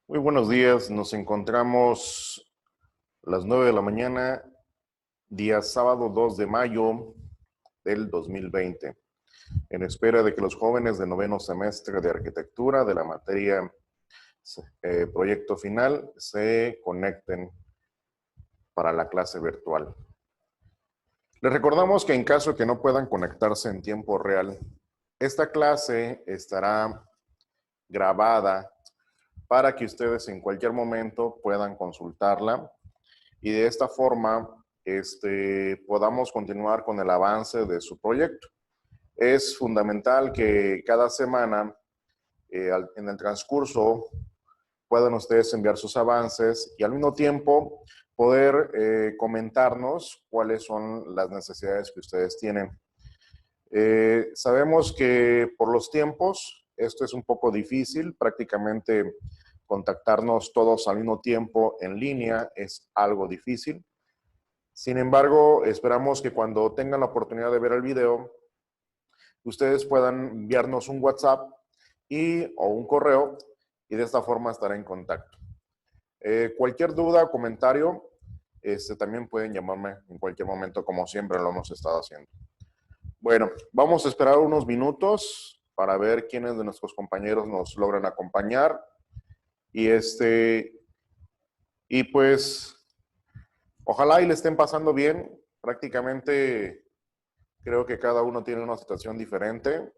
Muy buenos días, nos encontramos a las 9 de la mañana, día sábado 2 de mayo del 2020, en espera de que los jóvenes de noveno semestre de arquitectura de la materia proyecto final se conecten para la clase virtual. Les recordamos que en caso de que no puedan conectarse en tiempo real, esta clase estará grabada para que ustedes en cualquier momento puedan consultarla y de esta forma podamos continuar con el avance de su proyecto. Es fundamental que cada semana, en el transcurso, puedan ustedes enviar sus avances y al mismo tiempo poder comentarnos cuáles son las necesidades que ustedes tienen. Sabemos que por los tiempos esto es un poco difícil, prácticamente contactarnos todos al mismo tiempo en línea es algo difícil. Sin embargo, esperamos que cuando tengan la oportunidad de ver el video, ustedes puedan enviarnos un WhatsApp o un correo y de esta forma estar en contacto. Cualquier duda o comentario, también pueden llamarme en cualquier momento, como siempre lo hemos estado haciendo. Bueno, vamos a esperar unos minutos para ver quiénes de nuestros compañeros nos logran acompañar. Y pues, ojalá y le estén pasando bien. Prácticamente creo que cada uno tiene una situación diferente.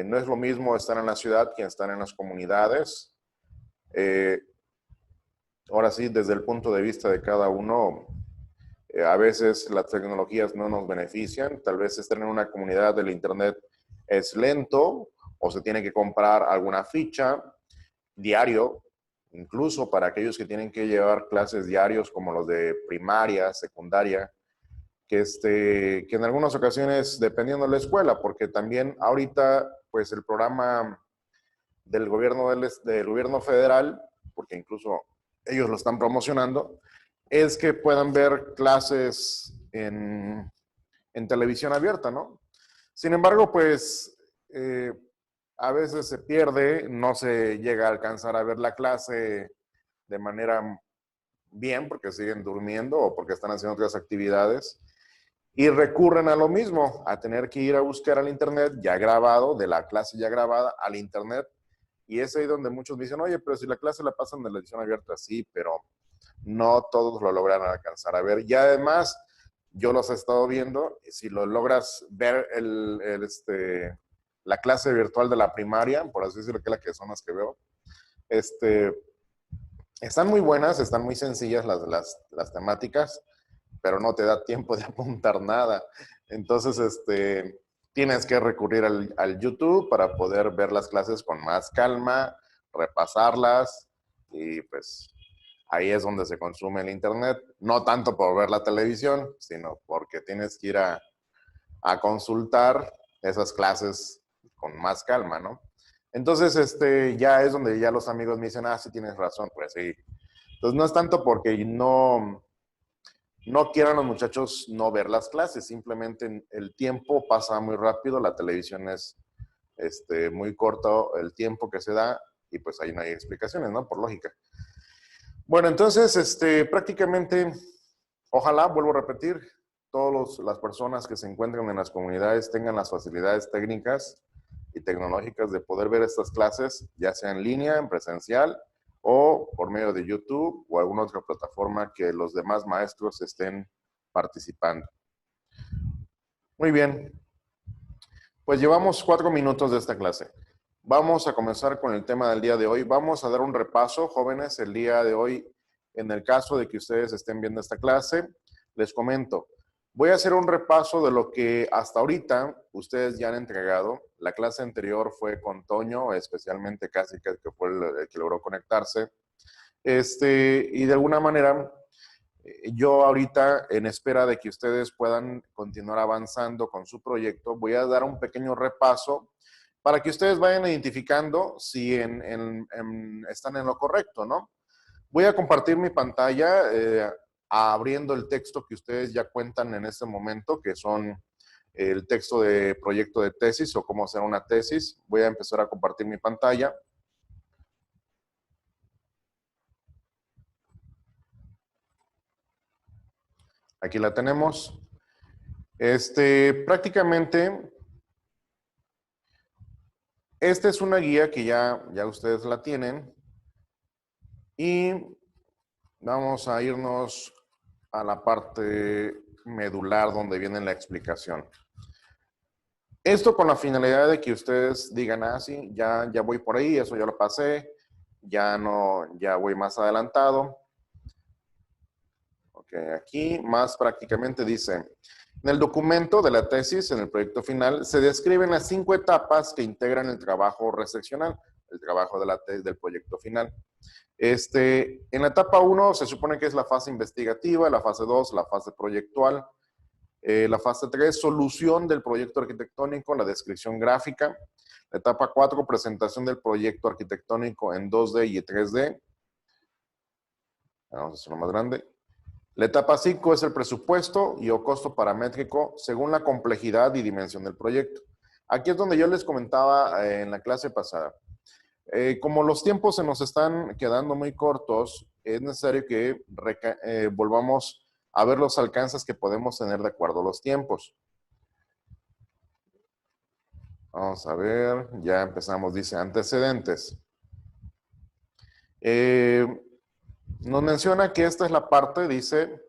No es lo mismo estar en la ciudad que estar en las comunidades. Ahora sí, desde el punto de vista de cada uno, a veces las tecnologías no nos benefician. Tal vez estar en una comunidad del internet es lento o se tiene que comprar alguna ficha diario, incluso para aquellos que tienen que llevar clases diarios como los de primaria, secundaria, que en algunas ocasiones, dependiendo de la escuela, porque también ahorita, pues el programa del gobierno federal, porque incluso ellos lo están promocionando, es que puedan ver clases en televisión abierta, ¿no? Sin embargo, pues a veces se pierde, no se llega a alcanzar a ver la clase de manera bien porque siguen durmiendo o porque están haciendo otras actividades y recurren a lo mismo, a tener que ir a buscar al internet ya grabado, de la clase ya grabada al internet. Y es ahí donde muchos me dicen, oye, pero si la clase la pasan de la edición abierta, sí, pero no todos lo logran alcanzar a ver. Y además, yo los he estado viendo, si lo logras ver la clase virtual de la primaria, por así decirlo, que es la que son las que veo, están muy buenas, están muy sencillas las temáticas, pero no te da tiempo de apuntar nada. Entonces, tienes que recurrir al YouTube para poder ver las clases con más calma, repasarlas y pues ahí es donde se consume el internet. No tanto por ver la televisión, sino porque tienes que ir a consultar esas clases con más calma, ¿no? Entonces, ya es donde ya los amigos me dicen, ah, sí tienes razón, pues sí. Entonces, no es tanto porque no quieran los muchachos no ver las clases, simplemente el tiempo pasa muy rápido, la televisión es muy corto el tiempo que se da y pues ahí no hay explicaciones, ¿no? Por lógica. Bueno, entonces, prácticamente, ojalá, vuelvo a repetir, todas las personas que se encuentran en las comunidades tengan las facilidades técnicas y tecnológicas de poder ver estas clases, ya sea en línea, en presencial, o por medio de YouTube o alguna otra plataforma que los demás maestros estén participando. Muy bien, pues llevamos 4 minutos de esta clase. Vamos a comenzar con el tema del día de hoy. Vamos a dar un repaso, jóvenes, el día de hoy. En el caso de que ustedes estén viendo esta clase, les comento. Voy a hacer un repaso de lo que hasta ahorita ustedes ya han entregado. La clase anterior fue con Toño, especialmente casi que fue el que logró conectarse. Y de alguna manera, yo ahorita, en espera de que ustedes puedan continuar avanzando con su proyecto, voy a dar un pequeño repaso para que ustedes vayan identificando si están en lo correcto, ¿no? Voy a compartir mi pantalla abriendo el texto que ustedes ya cuentan en este momento, que son el texto de proyecto de tesis o cómo hacer una tesis. Voy a empezar a compartir mi pantalla. Aquí la tenemos. Prácticamente, esta es una guía que ya ustedes la tienen. Y vamos a irnos a la parte medular donde viene la explicación. Esto con la finalidad de que ustedes digan, ah, sí, ya voy por ahí, eso ya lo pasé, ya voy más adelantado. Ok, aquí más prácticamente dice, en el documento de la tesis, en el proyecto final, se describen las 5 etapas que integran el trabajo reseccional, el trabajo de la tesis del proyecto final. En la etapa 1 se supone que es la fase investigativa, la fase 2, la fase proyectual, la fase 3, solución del proyecto arquitectónico, la descripción gráfica, la etapa 4, presentación del proyecto arquitectónico en 2D y 3D. Vamos a hacerlo más grande. La etapa 5 es el presupuesto y o costo paramétrico según la complejidad y dimensión del proyecto. Aquí es donde yo les comentaba en la clase pasada. Como los tiempos se nos están quedando muy cortos, es necesario que volvamos a ver los alcances que podemos tener de acuerdo a los tiempos. Vamos a ver, ya empezamos, dice antecedentes. Nos menciona que esta es la parte, dice,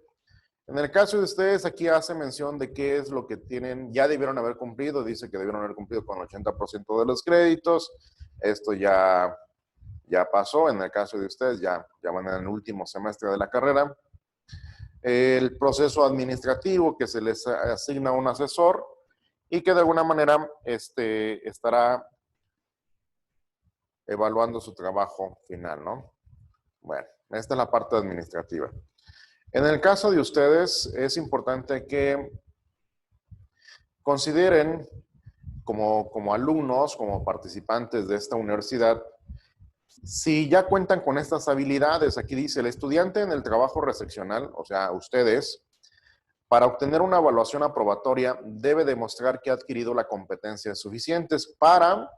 en el caso de ustedes, aquí hace mención de qué es lo que tienen, ya debieron haber cumplido, dice que debieron haber cumplido con el 80% de los créditos, esto ya pasó, en el caso de ustedes, ya van en el último semestre de la carrera. El proceso administrativo que se les asigna a un asesor y que de alguna manera estará evaluando su trabajo final, ¿no? Bueno, esta es la parte administrativa. En el caso de ustedes, es importante que consideren como alumnos, como participantes de esta universidad, si ya cuentan con estas habilidades. Aquí dice, el estudiante en el trabajo reseccional, o sea, ustedes, para obtener una evaluación aprobatoria, debe demostrar que ha adquirido las competencias suficientes para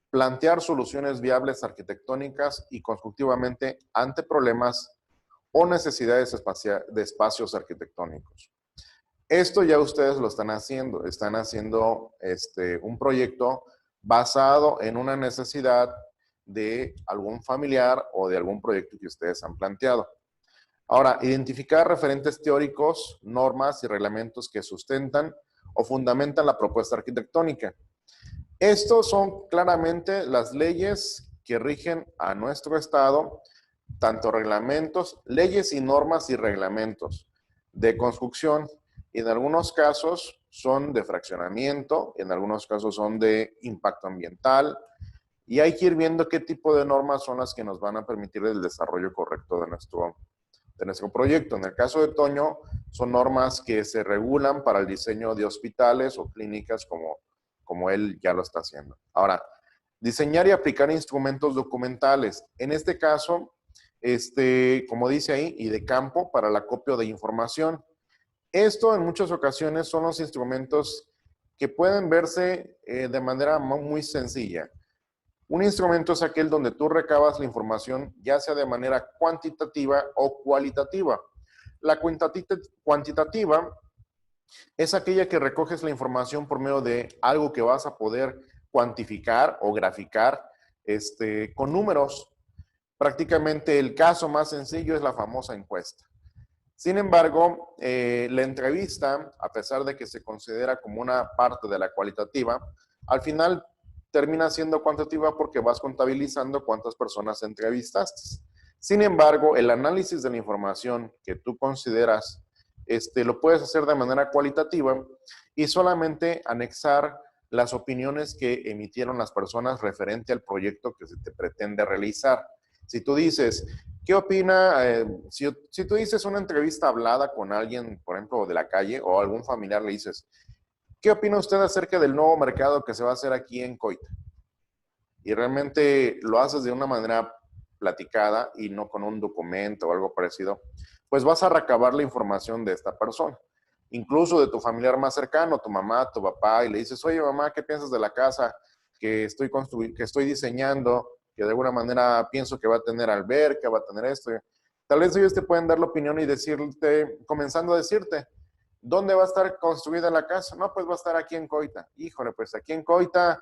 plantear soluciones viables arquitectónicas y constructivamente ante problemas o necesidades de espacios arquitectónicos. Esto ya ustedes lo están haciendo un proyecto basado en una necesidad de algún familiar o de algún proyecto que ustedes han planteado. Ahora, identificar referentes teóricos, normas y reglamentos que sustentan o fundamentan la propuesta arquitectónica. Estos son claramente las leyes que rigen a nuestro estado, tanto reglamentos, leyes y normas y reglamentos de construcción. Y en algunos casos son de fraccionamiento, en algunos casos son de impacto ambiental, y hay que ir viendo qué tipo de normas son las que nos van a permitir el desarrollo correcto de nuestro proyecto. En el caso de Toño, son normas que se regulan para el diseño de hospitales o clínicas como él ya lo está haciendo. Ahora, diseñar y aplicar instrumentos documentales. En este caso, como dice ahí, y de campo para el acopio de información. Esto en muchas ocasiones son los instrumentos que pueden verse de manera muy sencilla. Un instrumento es aquel donde tú recabas la información, ya sea de manera cuantitativa o cualitativa. La cuantitativa es aquella que recoges la información por medio de algo que vas a poder cuantificar o graficar con números. Prácticamente el caso más sencillo es la famosa encuesta. Sin embargo, la entrevista, a pesar de que se considera como una parte de la cualitativa, al final termina siendo cuantitativa porque vas contabilizando cuántas personas entrevistaste. Sin embargo, el análisis de la información que tú consideras lo puedes hacer de manera cualitativa y solamente anexar las opiniones que emitieron las personas referente al proyecto que se te pretende realizar. Si tú dices, ¿qué opina? Si tú dices una entrevista hablada con alguien, por ejemplo, de la calle o algún familiar, le dices, ¿qué opina usted acerca del nuevo mercado que se va a hacer aquí en Coita? Y realmente lo haces de una manera platicada y no con un documento o algo parecido, pues vas a recabar la información de esta persona. Incluso de tu familiar más cercano, tu mamá, tu papá, y le dices, oye mamá, ¿qué piensas de la casa que estoy diseñando? Que de alguna manera pienso que va a tener alberca, va a tener esto. Tal vez ellos te pueden dar la opinión y decirte, comenzando a decirte, ¿dónde va a estar construida la casa? No, pues va a estar aquí en Coita. Híjole, pues aquí en Coita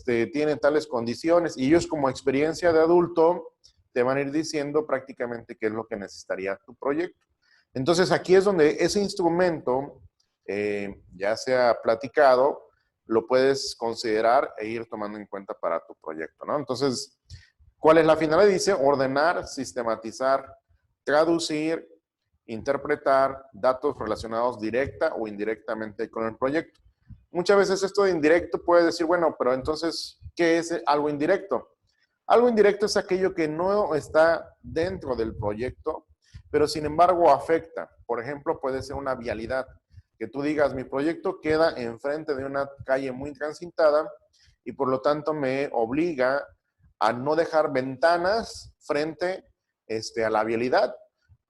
tiene tales condiciones. Y ellos como experiencia de adulto te van a ir diciendo prácticamente qué es lo que necesitaría tu proyecto. Entonces aquí es donde ese instrumento, ya sea platicado, lo puedes considerar e ir tomando en cuenta para tu proyecto, ¿no? Entonces, ¿cuál es la finalidad? Dice ordenar, sistematizar, traducir, interpretar datos relacionados directa o indirectamente con el proyecto. Muchas veces esto de indirecto puede decir, bueno, pero entonces, ¿qué es algo indirecto? Algo indirecto es aquello que no está dentro del proyecto, pero sin embargo afecta. Por ejemplo, puede ser una vialidad. Que tú digas, mi proyecto queda enfrente de una calle muy transitada y por lo tanto me obliga a no dejar ventanas frente a la vialidad,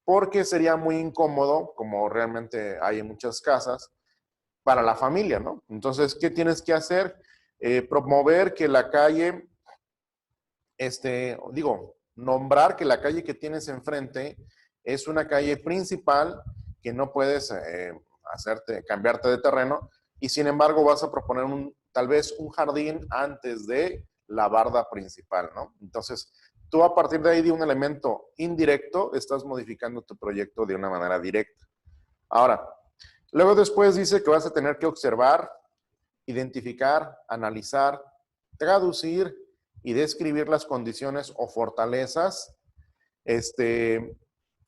porque sería muy incómodo, como realmente hay en muchas casas, para la familia, ¿no? Entonces, ¿qué tienes que hacer? Promover que la calle, nombrar que la calle que tienes enfrente es una calle principal que no puedes cambiarte de terreno y sin embargo vas a proponer tal vez un jardín antes de la barda principal, ¿no? Entonces, tú a partir de ahí de un elemento indirecto estás modificando tu proyecto de una manera directa. Ahora, luego después dice que vas a tener que observar, identificar, analizar, traducir y describir las condiciones o fortalezas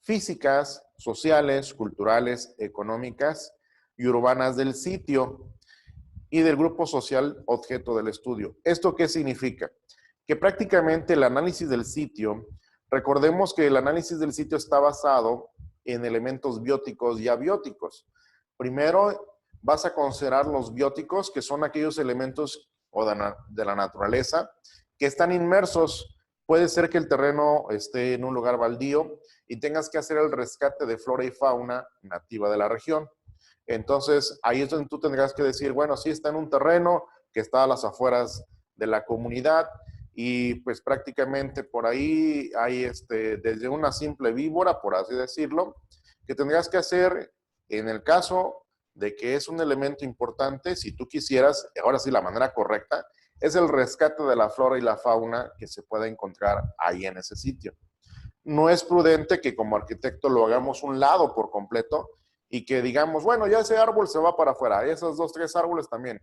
físicas, sociales, culturales, económicas y urbanas del sitio y del grupo social objeto del estudio. ¿Esto qué significa? Que prácticamente el análisis del sitio, recordemos que el análisis del sitio está basado en elementos bióticos y abióticos. Primero vas a considerar los bióticos, que son aquellos elementos de la naturaleza que están inmersos. Puede ser que el terreno esté en un lugar baldío y tengas que hacer el rescate de flora y fauna nativa de la región. Entonces, ahí es donde tú tendrás que decir, bueno, sí está en un terreno que está a las afueras de la comunidad y pues prácticamente por ahí hay desde una simple víbora, por así decirlo, que tendrás que hacer en el caso de que es un elemento importante, si tú quisieras, ahora sí la manera correcta, es el rescate de la flora y la fauna que se puede encontrar ahí en ese sitio. No es prudente que como arquitecto lo hagamos un lado por completo y que digamos, bueno, ya ese árbol se va para afuera, esos 2, 3 árboles también,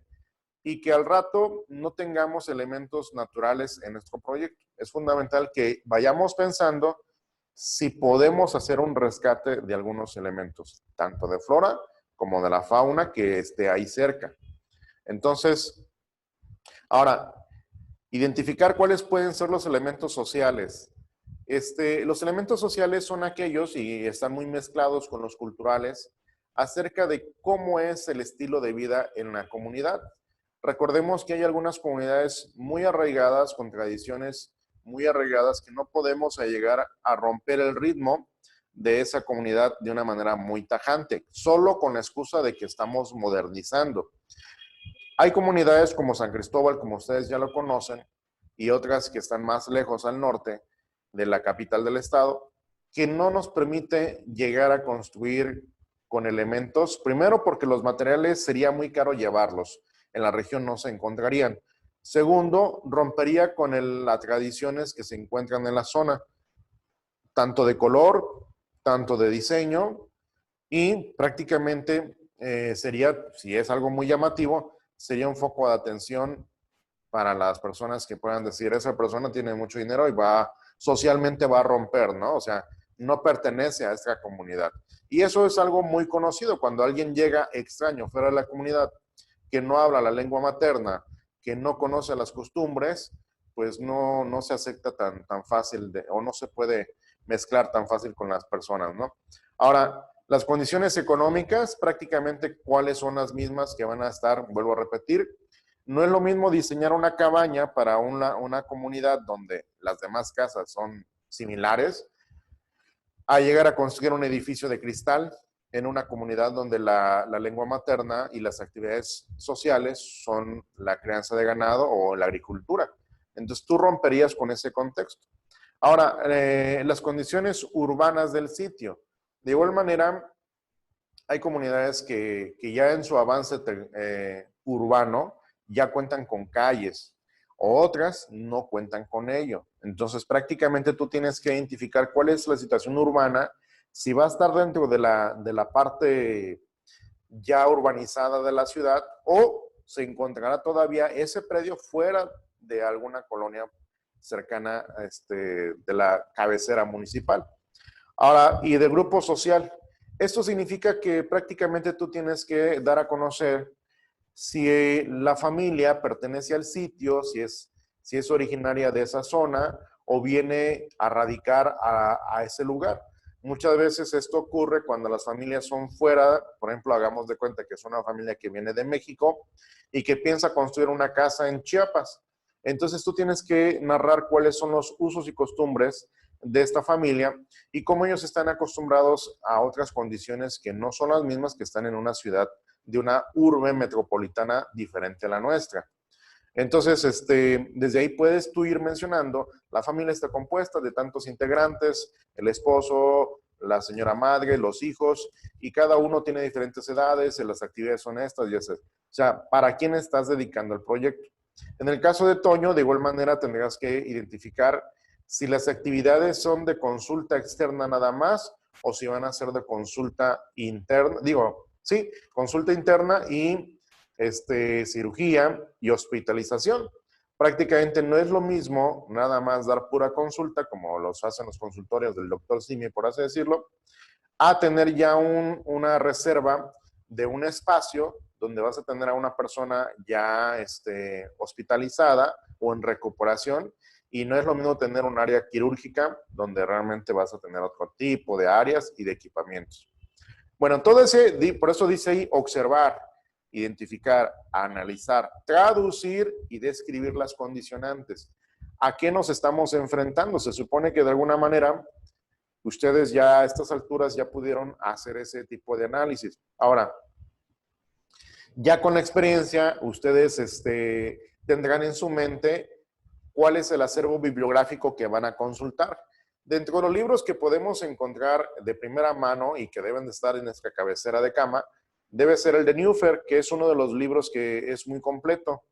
y que al rato no tengamos elementos naturales en nuestro proyecto. Es fundamental que vayamos pensando si podemos hacer un rescate de algunos elementos, tanto de flora como de la fauna que esté ahí cerca. Entonces, ahora, identificar cuáles pueden ser los elementos sociales. Los elementos sociales son aquellos, y están muy mezclados con los culturales, acerca de cómo es el estilo de vida en la comunidad. Recordemos que hay algunas comunidades muy arraigadas, con tradiciones muy arraigadas, que no podemos llegar a romper el ritmo de esa comunidad de una manera muy tajante, solo con la excusa de que estamos modernizando. Hay comunidades como San Cristóbal, como ustedes ya lo conocen, y otras que están más lejos al norte de la capital del estado, que no nos permite llegar a construir con elementos, primero porque los materiales sería muy caro llevarlos, en la región no se encontrarían. Segundo, rompería con las tradiciones que se encuentran en la zona, tanto de color, tanto de diseño, y prácticamente sería, si es algo muy llamativo, sería un foco de atención para las personas que puedan decir, esa persona tiene mucho dinero y socialmente va a romper, ¿no? O sea, no pertenece a esta comunidad. Y eso es algo muy conocido cuando alguien llega extraño fuera de la comunidad, que no habla la lengua materna, que no conoce las costumbres, pues no se acepta tan fácil o no se puede mezclar tan fácil con las personas, ¿no? Ahora, las condiciones económicas, prácticamente cuáles son las mismas que van a estar, vuelvo a repetir, no es lo mismo diseñar una cabaña para una comunidad donde las demás casas son similares, a llegar a construir un edificio de cristal en una comunidad donde la lengua materna y las actividades sociales son la crianza de ganado o la agricultura. Entonces tú romperías con ese contexto. Ahora, las condiciones urbanas del sitio. De igual manera, hay comunidades que ya en su avance urbano ya cuentan con calles, otras no cuentan con ello. Entonces, prácticamente tú tienes que identificar cuál es la situación urbana, si va a estar dentro de la parte ya urbanizada de la ciudad o se encontrará todavía ese predio fuera de alguna colonia cercana de la cabecera municipal. Ahora, y de grupo social. Esto significa que prácticamente tú tienes que dar a conocer si la familia pertenece al sitio, si es originaria de esa zona o viene a radicar a ese lugar. Muchas veces esto ocurre cuando las familias son fuera, por ejemplo, hagamos de cuenta que es una familia que viene de México y que piensa construir una casa en Chiapas. Entonces tú tienes que narrar cuáles son los usos y costumbres de esta familia y cómo ellos están acostumbrados a otras condiciones que no son las mismas que están en una ciudad de una urbe metropolitana diferente a la nuestra. Entonces, desde ahí puedes tú ir mencionando, la familia está compuesta de tantos integrantes, el esposo, la señora madre, los hijos, y cada uno tiene diferentes edades, las actividades son estas y esas. O sea, ¿para quién estás dedicando el proyecto? En el caso de Toño, de igual manera tendrás que identificar si las actividades son de consulta externa nada más o si van a ser de consulta interna, digo, sí, consulta interna y cirugía y hospitalización. Prácticamente no es lo mismo nada más dar pura consulta, como los hacen los consultorios del doctor Simi, por así decirlo, a tener ya una reserva de un espacio donde vas a tener a una persona ya hospitalizada o en recuperación, y no es lo mismo tener un área quirúrgica donde realmente vas a tener otro tipo de áreas y de equipamientos. Bueno, por eso dice ahí observar, identificar, analizar, traducir y describir las condicionantes. ¿A qué nos estamos enfrentando? Se supone que de alguna manera ustedes ya a estas alturas ya pudieron hacer ese tipo de análisis. Ahora, ya con la experiencia, ustedes tendrán en su mente cuál es el acervo bibliográfico que van a consultar. Dentro de los libros que podemos encontrar de primera mano y que deben de estar en nuestra cabecera de cama, debe ser el de Neufer, que es uno de los libros que es muy completo.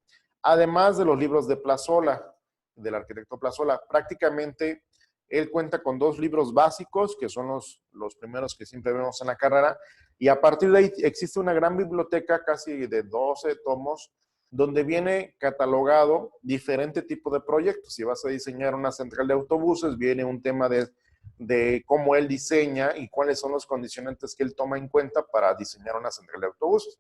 Además de los libros de Plazola, del arquitecto Plazola, prácticamente él cuenta con 2 libros básicos, que son los primeros que siempre vemos en la carrera, y a partir de ahí existe una gran biblioteca, casi de 12 tomos, donde viene catalogado diferente tipo de proyectos. Si vas a diseñar una central de autobuses, viene un tema de cómo él diseña y cuáles son los condicionantes que él toma en cuenta para diseñar una central de autobuses,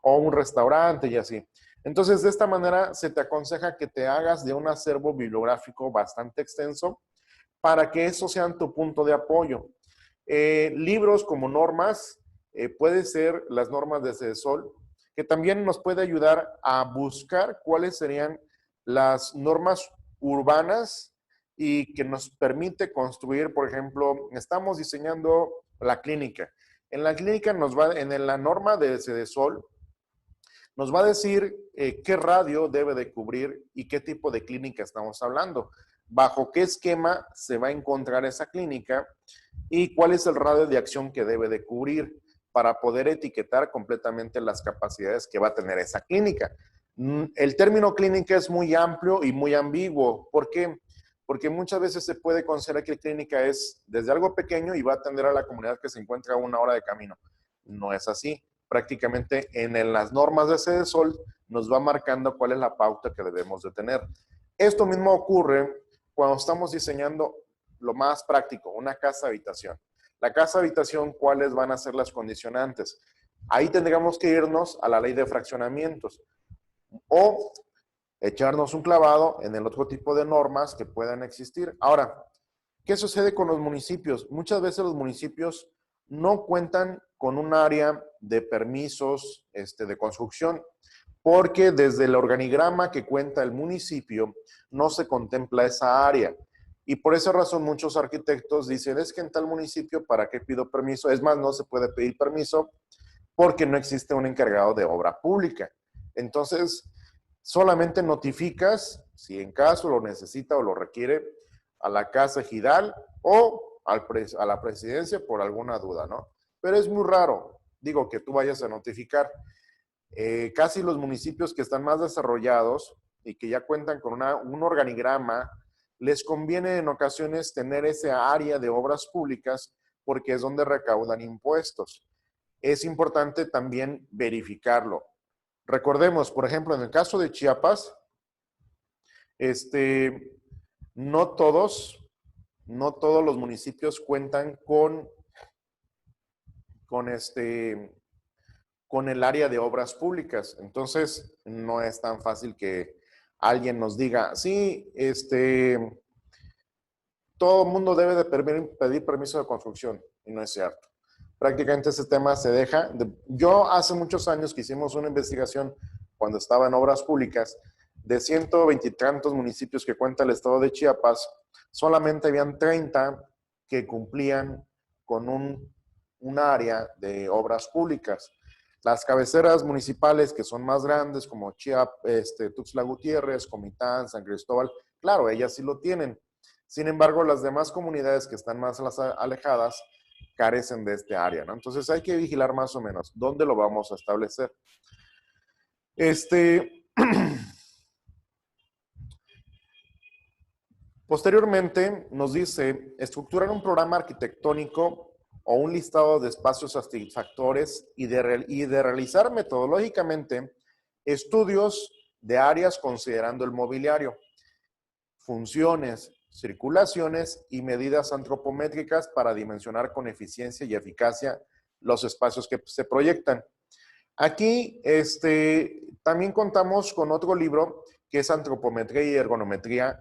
o un restaurante y así. Entonces, de esta manera se te aconseja que te hagas de un acervo bibliográfico bastante extenso para que eso sea tu punto de apoyo. Libros como normas, puede ser las normas de CEDESOL, que también nos puede ayudar a buscar cuáles serían las normas urbanas y que nos permite construir, por ejemplo, estamos diseñando la clínica. En la clínica en la norma de CEDESOL, nos va a decir qué radio debe de cubrir y qué tipo de clínica estamos hablando, bajo qué esquema se va a encontrar esa clínica y cuál es el radio de acción que debe de cubrir para poder etiquetar completamente las capacidades que va a tener esa clínica. El término clínica es muy amplio y muy ambiguo. ¿Por qué? Porque muchas veces se puede considerar que la clínica es desde algo pequeño y va a atender a la comunidad que se encuentra a 1 hora de camino. No es así. Prácticamente en las normas de CEDESOL nos va marcando cuál es la pauta que debemos de tener. Esto mismo ocurre cuando estamos diseñando lo más práctico, una casa habitación. La casa habitación, ¿cuáles van a ser las condicionantes? Ahí tendríamos que irnos a la ley de fraccionamientos o echarnos un clavado en el otro tipo de normas que puedan existir. Ahora, ¿qué sucede con los municipios? Muchas veces los municipios no cuentan con un área de permisos de construcción, porque desde el organigrama que cuenta el municipio no se contempla esa área. Y por esa razón muchos arquitectos dicen, es que en tal municipio, ¿para qué pido permiso? Es más, no se puede pedir permiso porque no existe un encargado de obra pública. Entonces, solamente notificas, si en caso lo necesita o lo requiere, a la casa ejidal o a la presidencia por alguna duda, ¿no? Pero es muy raro, digo, que tú vayas a notificar. Casi los municipios que están más desarrollados y que ya cuentan con un organigrama, les conviene en ocasiones tener ese área de obras públicas porque es donde recaudan impuestos. Es importante también verificarlo. Recordemos, por ejemplo, en el caso de Chiapas, no todos los municipios cuentan con con el área de obras públicas. Entonces, no es tan fácil que alguien nos diga, sí, todo el mundo debe de pedir permiso de construcción. Y no es cierto. Prácticamente ese tema se deja. Yo hace muchos años que hicimos una investigación cuando estaba en obras públicas, de 120 y tantos municipios que cuenta el estado de Chiapas, solamente habían 30 que cumplían con un área de obras públicas. Las cabeceras municipales que son más grandes, como Tuxtla Gutiérrez, Comitán, San Cristóbal, claro, ellas sí lo tienen. Sin embargo, las demás comunidades que están más alejadas carecen de este área, ¿no? Entonces hay que vigilar más o menos dónde lo vamos a establecer. Posteriormente nos dice estructurar un programa arquitectónico o un listado de espacios satisfactores y de realizar metodológicamente estudios de áreas considerando el mobiliario, funciones, circulaciones y medidas antropométricas para dimensionar con eficiencia y eficacia los espacios que se proyectan. Aquí también contamos con otro libro que es Antropometría y Ergonometría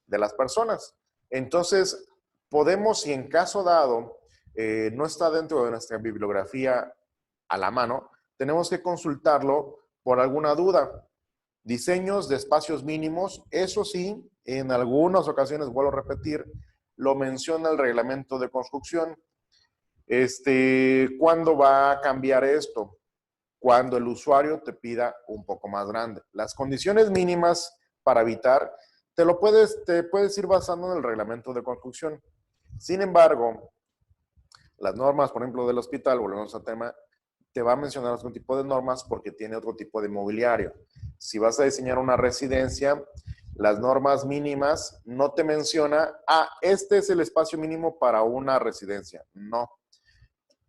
de las personas. Entonces, podemos, si en caso dado no está dentro de nuestra bibliografía a la mano, tenemos que consultarlo por alguna duda. Diseños de espacios mínimos, eso sí, en algunas ocasiones, vuelvo a repetir, lo menciona el reglamento de construcción. ¿Cuándo va a cambiar esto? Cuando el usuario te pida un poco más grande. Las condiciones mínimas para evitar, te puedes ir basando en el reglamento de construcción. Sin embargo, las normas, por ejemplo, del hospital, volvemos al tema, te va a mencionar otro tipo de normas porque tiene otro tipo de mobiliario. Si vas a diseñar una residencia, las normas mínimas no te menciona, este es el espacio mínimo para una residencia. No.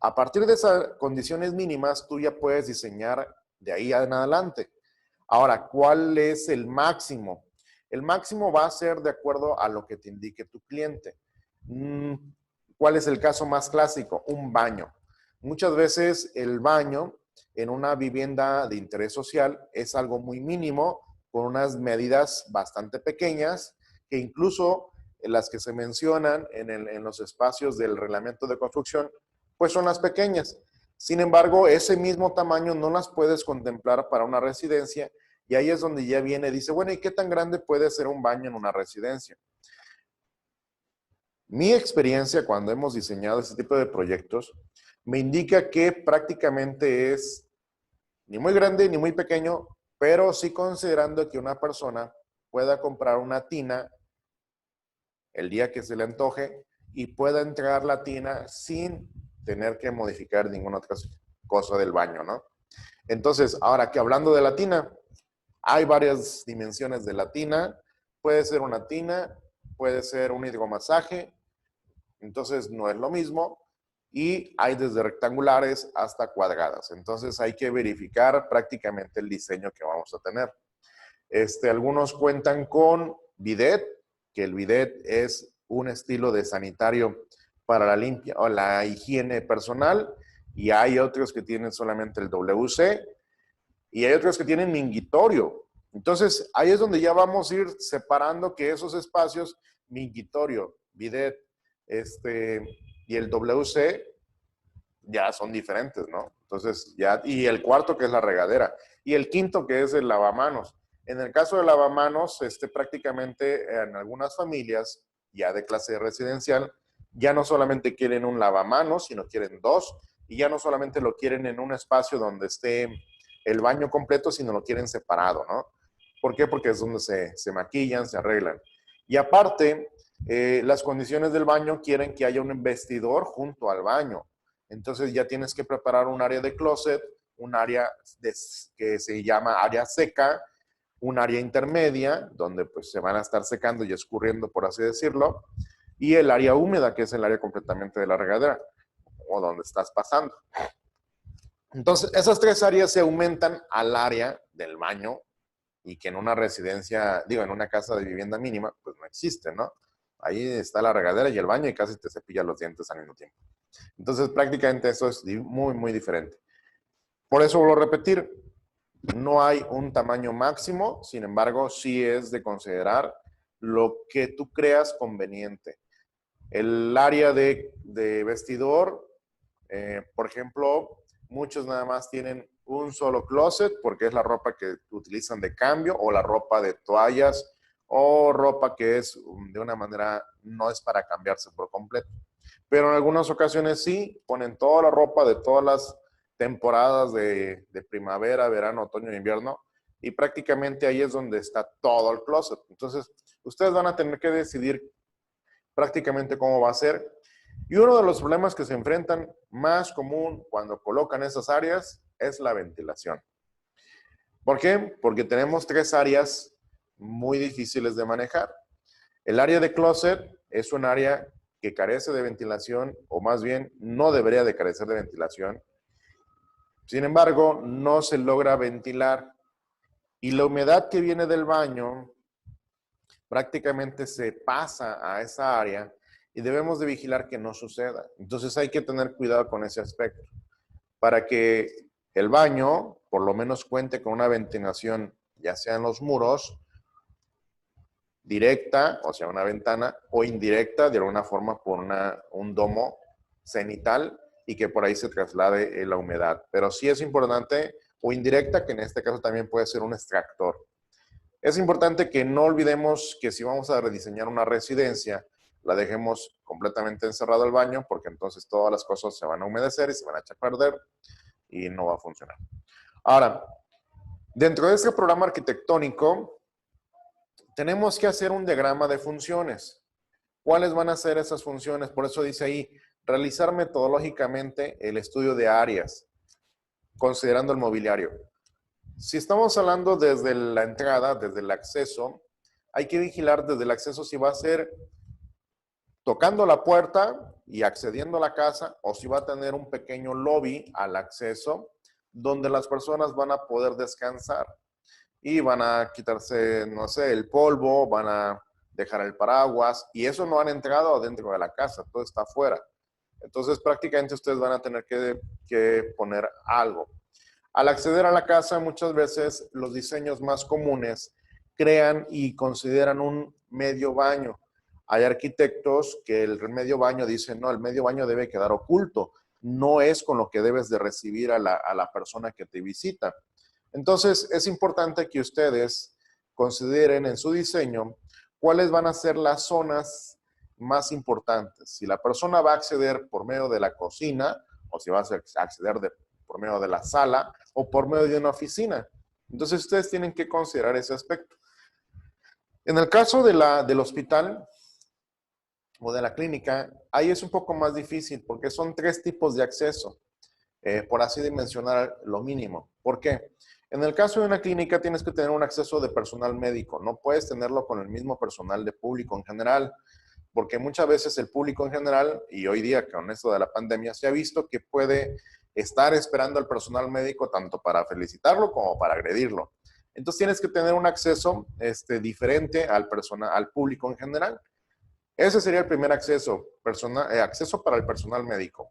A partir de esas condiciones mínimas, tú ya puedes diseñar de ahí en adelante. Ahora, ¿cuál es el máximo? El máximo va a ser de acuerdo a lo que te indique tu cliente. ¿Cuál es el caso más clásico? Un baño. Muchas veces el baño en una vivienda de interés social es algo muy mínimo, con unas medidas bastante pequeñas, que incluso las que se mencionan en los espacios del reglamento de construcción, pues son las pequeñas. Sin embargo, ese mismo tamaño no las puedes contemplar para una residencia, y ahí es donde ya viene, dice, bueno, ¿y qué tan grande puede ser un baño en una residencia? Mi experiencia cuando hemos diseñado este tipo de proyectos me indica que prácticamente es ni muy grande ni muy pequeño, pero sí considerando que una persona pueda comprar una tina el día que se le antoje y pueda entrar la tina sin tener que modificar ninguna otra cosa del baño, ¿no? Entonces, ahora que hablando de la tina, hay varias dimensiones de la tina. Puede ser una tina, puede ser un hidromasaje, entonces no es lo mismo. Y hay desde rectangulares hasta cuadradas. Entonces hay que verificar prácticamente el diseño que vamos a tener. Algunos cuentan con bidet, que el bidet es un estilo de sanitario para la limpia o la higiene personal, y hay otros que tienen solamente el WC, y hay otros que tienen mingitorio. Entonces, ahí es donde ya vamos a ir separando que esos espacios, mingitorio, bidet, y el WC, ya son diferentes, ¿no? Entonces, ya, y el cuarto que es la regadera, y el quinto que es el lavamanos. En el caso del lavamanos, prácticamente en algunas familias, ya de clase residencial, ya no solamente quieren un lavamanos, sino quieren dos, y ya no solamente lo quieren en un espacio donde esté el baño completo, sino lo quieren separado, ¿no? ¿Por qué? Porque es donde se maquillan, se arreglan. Y aparte, las condiciones del baño quieren que haya un vestidor junto al baño. Entonces ya tienes que preparar un área de closet, un área que se llama área seca, un área intermedia, donde pues se van a estar secando y escurriendo, por así decirlo, y el área húmeda, que es el área completamente de la regadera, o donde estás pasando. Entonces, esas tres áreas se aumentan al área del baño y que en una residencia, digo, en una casa de vivienda mínima, pues no existe, ¿no? Ahí está la regadera y el baño y casi te cepillas los dientes al mismo tiempo. Entonces, prácticamente eso es muy, muy diferente. Por eso vuelvo a repetir, no hay un tamaño máximo, sin embargo, sí es de considerar lo que tú creas conveniente. El área de vestidor, por ejemplo, muchos nada más tienen un solo closet porque es la ropa que utilizan de cambio o la ropa de toallas o ropa que es de una manera, no es para cambiarse por completo. Pero en algunas ocasiones sí, ponen toda la ropa de todas las temporadas de primavera, verano, otoño e invierno y prácticamente ahí es donde está todo el closet. Entonces, ustedes van a tener que decidir prácticamente cómo va a ser. Y uno de los problemas que se enfrentan más común cuando colocan esas áreas es la ventilación. ¿Por qué? Porque tenemos tres áreas muy difíciles de manejar. El área de closet es un área que carece de ventilación, o más bien no debería de carecer de ventilación. Sin embargo, no se logra ventilar y la humedad que viene del baño prácticamente se pasa a esa área y debemos de vigilar que no suceda. Entonces hay que tener cuidado con ese aspecto para que el baño por lo menos cuente con una ventilación, ya sea en los muros, directa, o sea, una ventana, o indirecta, de alguna forma por un domo cenital y que por ahí se traslade la humedad. Pero sí es importante, o indirecta, que en este caso también puede ser un extractor. Es importante que no olvidemos que si vamos a rediseñar una residencia, la dejemos completamente encerrado el baño, porque entonces todas las cosas se van a humedecer y se van a echar a perder y no va a funcionar. Ahora, dentro de este programa arquitectónico, tenemos que hacer un diagrama de funciones. ¿Cuáles van a ser esas funciones? Por eso dice ahí, realizar metodológicamente el estudio de áreas, considerando el mobiliario. Si estamos hablando desde la entrada, desde el acceso, hay que vigilar desde el acceso si va a ser tocando la puerta y accediendo a la casa o si va a tener un pequeño lobby al acceso donde las personas van a poder descansar y van a quitarse, no sé, el polvo, van a dejar el paraguas y eso no han entrado adentro de la casa, todo está afuera. Entonces prácticamente ustedes van a tener que poner algo. Al acceder a la casa, muchas veces los diseños más comunes crean y consideran un medio baño. Hay arquitectos que el medio baño dicen, no, el medio baño debe quedar oculto. No es con lo que debes de recibir a la persona que te visita. Entonces, es importante que ustedes consideren en su diseño cuáles van a ser las zonas más importantes. Si la persona va a acceder por medio de la cocina o si va a acceder por medio de la sala o por medio de una oficina. Entonces, ustedes tienen que considerar ese aspecto. En el caso del hospital o de la clínica, ahí es un poco más difícil porque son tres tipos de acceso, por así dimensionar lo mínimo. ¿Por qué? En el caso de una clínica tienes que tener un acceso de personal médico, no puedes tenerlo con el mismo personal de público en general, porque muchas veces el público en general, y hoy día con esto de la pandemia, se ha visto que puede estar esperando al personal médico tanto para felicitarlo como para agredirlo. Entonces tienes que tener un acceso diferente al público en general. Ese sería el primer acceso, acceso para el personal médico.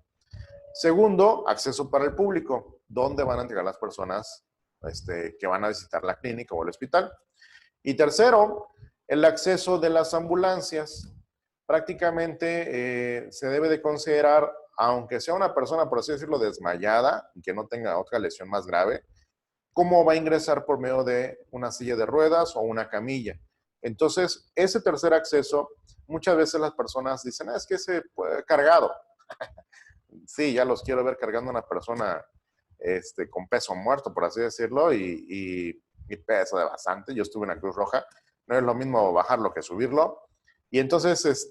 Segundo, acceso para el público, donde van a entregar las personas que van a visitar la clínica o el hospital. Y tercero, el acceso de las ambulancias. Prácticamente se debe de considerar, aunque sea una persona, por así decirlo, desmayada y que no tenga otra lesión más grave, cómo va a ingresar por medio de una silla de ruedas o una camilla. Entonces, ese tercer acceso, muchas veces las personas dicen, es que ese puede cargado. Sí, ya los quiero ver cargando a una persona con peso muerto, por así decirlo, y peso de bastante. Yo estuve en la Cruz Roja No es lo mismo bajarlo que subirlo. Y entonces,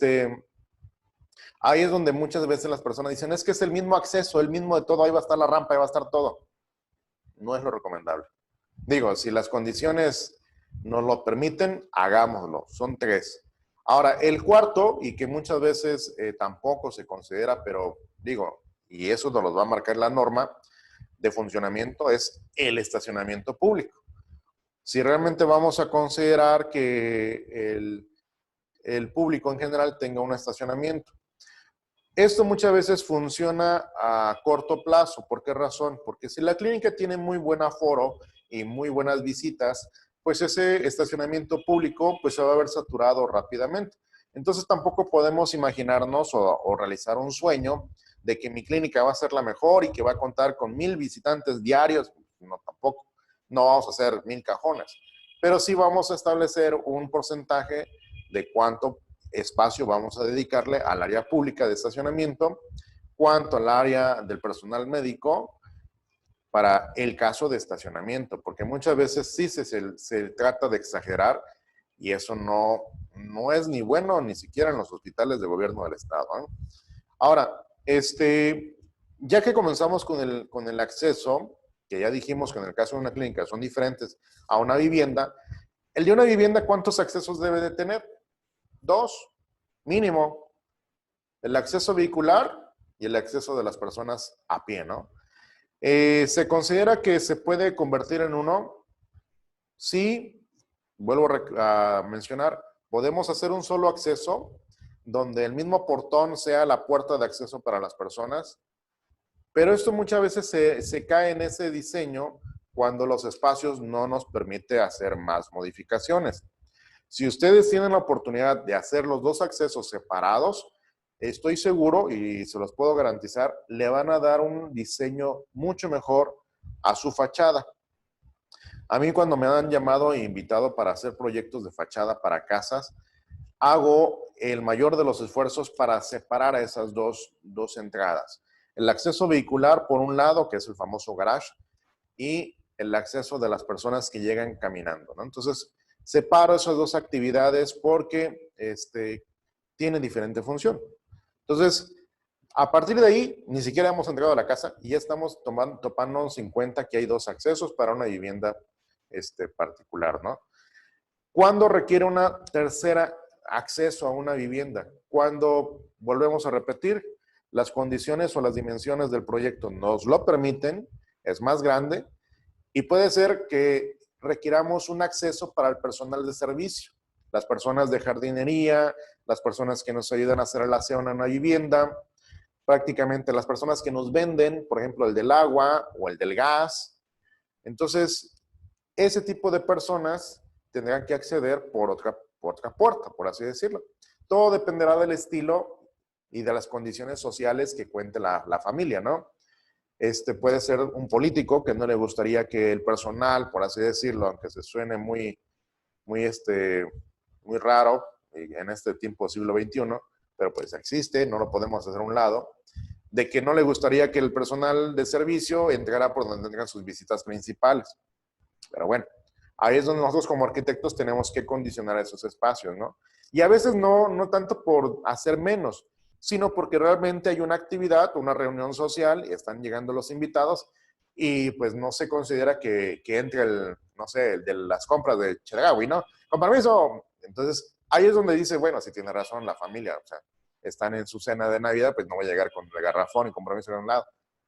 ahí es donde muchas veces las personas dicen, es que es el mismo acceso, el mismo de todo, ahí va a estar la rampa, ahí va a estar todo. No es lo recomendable. Digo, si las condiciones nos lo permiten, hagámoslo. Son 3. Ahora, el cuarto, y que muchas veces tampoco se considera, pero digo, y eso nos lo va a marcar la norma de funcionamiento, es el estacionamiento público. Si realmente vamos a considerar que el público en general tenga un estacionamiento. Esto muchas veces funciona a corto plazo. ¿Por qué razón? Porque si la clínica tiene muy buen aforo y muy buenas visitas, pues ese estacionamiento público pues se va a ver saturado rápidamente. Entonces tampoco podemos imaginarnos o realizar un sueño de que mi clínica va a ser la mejor y que va a contar con 1000 visitantes diarios. No, tampoco. No vamos a hacer 1000 cajones. Pero sí vamos a establecer un porcentaje de cuánto espacio vamos a dedicarle al área pública de estacionamiento, cuanto al área del personal médico para el caso de estacionamiento, porque muchas veces sí se trata de exagerar y eso no es ni bueno ni siquiera en los hospitales de gobierno del estado. Ahora, ya que comenzamos con el acceso, que ya dijimos que en el caso de una clínica son diferentes a una vivienda, el de una vivienda, ¿cuántos accesos debe de tener? 2, mínimo. El acceso vehicular y el acceso de las personas a pie, ¿no? Se considera que se puede convertir en uno si, vuelvo a mencionar, podemos hacer un solo acceso donde el mismo portón sea la puerta de acceso para las personas, pero esto muchas veces se cae en ese diseño cuando los espacios no nos permite hacer más modificaciones. Si ustedes tienen la oportunidad de hacer los 2 accesos separados, estoy seguro y se los puedo garantizar, le van a dar un diseño mucho mejor a su fachada. A mí cuando me han llamado e invitado para hacer proyectos de fachada para casas, hago el mayor de los esfuerzos para separar a esas dos entradas. El acceso vehicular por un lado, que es el famoso garage, y el acceso de las personas que llegan caminando, ¿no? Entonces, separo esas 2 actividades porque tienen diferente función. Entonces, a partir de ahí, ni siquiera hemos entrado a la casa y ya estamos topándonos en cuenta que hay 2 accesos para una vivienda particular, ¿no? ¿Cuándo requiere una tercera acceso a una vivienda? Cuando, volvemos a repetir, las condiciones o las dimensiones del proyecto nos lo permiten, es más grande, y puede ser que requiramos un acceso para el personal de servicio, las personas de jardinería, las personas que nos ayudan a hacer el aseo en una vivienda, prácticamente las personas que nos venden, por ejemplo, el del agua o el del gas. Entonces, ese tipo de personas tendrán que acceder por otra puerta, por así decirlo. Todo dependerá del estilo y de las condiciones sociales que cuente la familia, ¿no? Puede ser un político que no le gustaría que el personal, por así decirlo, aunque se suene muy, muy raro en este tiempo siglo XXI, pero pues existe, no lo podemos hacer a un lado, de que no le gustaría que el personal de servicio entrara por donde entran sus visitas principales. Pero bueno, ahí es donde nosotros como arquitectos tenemos que condicionar esos espacios, ¿no? Y a veces no tanto por hacer menos, sino porque realmente hay una actividad, una reunión social, y están llegando los invitados, y pues no se considera que entre no sé, el de las compras de Chedraui, ¿no? Con permiso. Entonces, ahí es donde dice, bueno, si tiene razón la familia, o sea, están en su cena de Navidad, pues no voy a llegar con el garrafón y compromiso de un lado.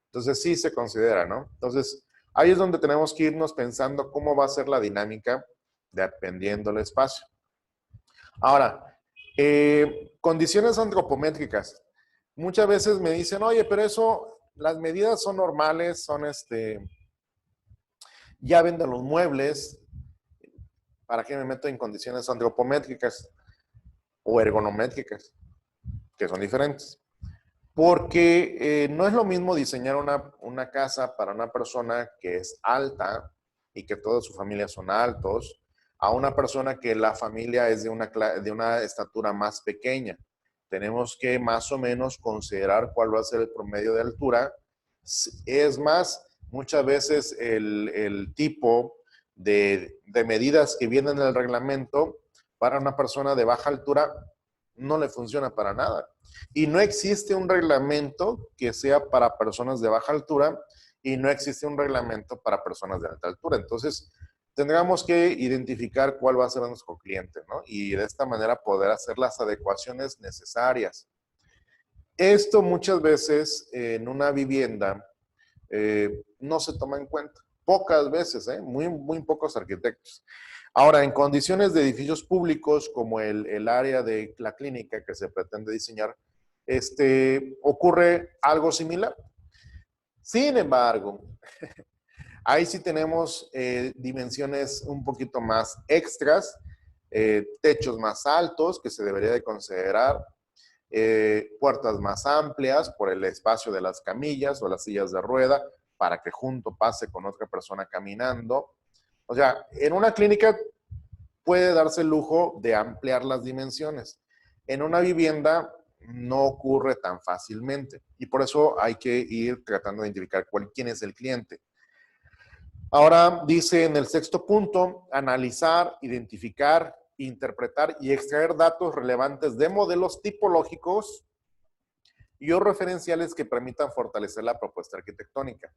Entonces, sí se considera, ¿no? Entonces, ahí es donde tenemos que irnos pensando cómo va a ser la dinámica dependiendo del espacio. Ahora, condiciones antropométricas. Muchas veces me dicen, oye, pero eso, las medidas son normales, son ya venden los muebles, ¿para qué me meto en condiciones antropométricas o ergonométricas? Que son diferentes. Porque no es lo mismo diseñar una casa para una persona que es alta y que toda su familia son altos, a una persona que la familia es de una estatura más pequeña. Tenemos que más o menos considerar cuál va a ser el promedio de altura. Es más, muchas veces el tipo de medidas que vienen en el reglamento para una persona de baja altura no le funciona para nada. Y no existe un reglamento que sea para personas de baja altura y no existe un reglamento para personas de alta altura. Entonces, tendríamos que identificar cuál va a ser nuestro cliente, ¿no? Y de esta manera poder hacer las adecuaciones necesarias. Esto muchas veces en una vivienda no se toma en cuenta. Pocas veces, muy pocos arquitectos. Ahora, en condiciones de edificios públicos como el área de la clínica que se pretende diseñar, ocurre algo similar. Sin embargo, ahí sí tenemos dimensiones un poquito más extras, techos más altos que se debería de considerar, puertas más amplias por el espacio de las camillas o las sillas de rueda para que junto pase con otra persona caminando. O sea, en una clínica puede darse el lujo de ampliar las dimensiones. En una vivienda no ocurre tan fácilmente y por eso hay que ir tratando de identificar quién es el cliente. Ahora dice en el sexto punto, analizar, identificar, interpretar y extraer datos relevantes de modelos tipológicos y o referenciales que permitan fortalecer la propuesta arquitectónica.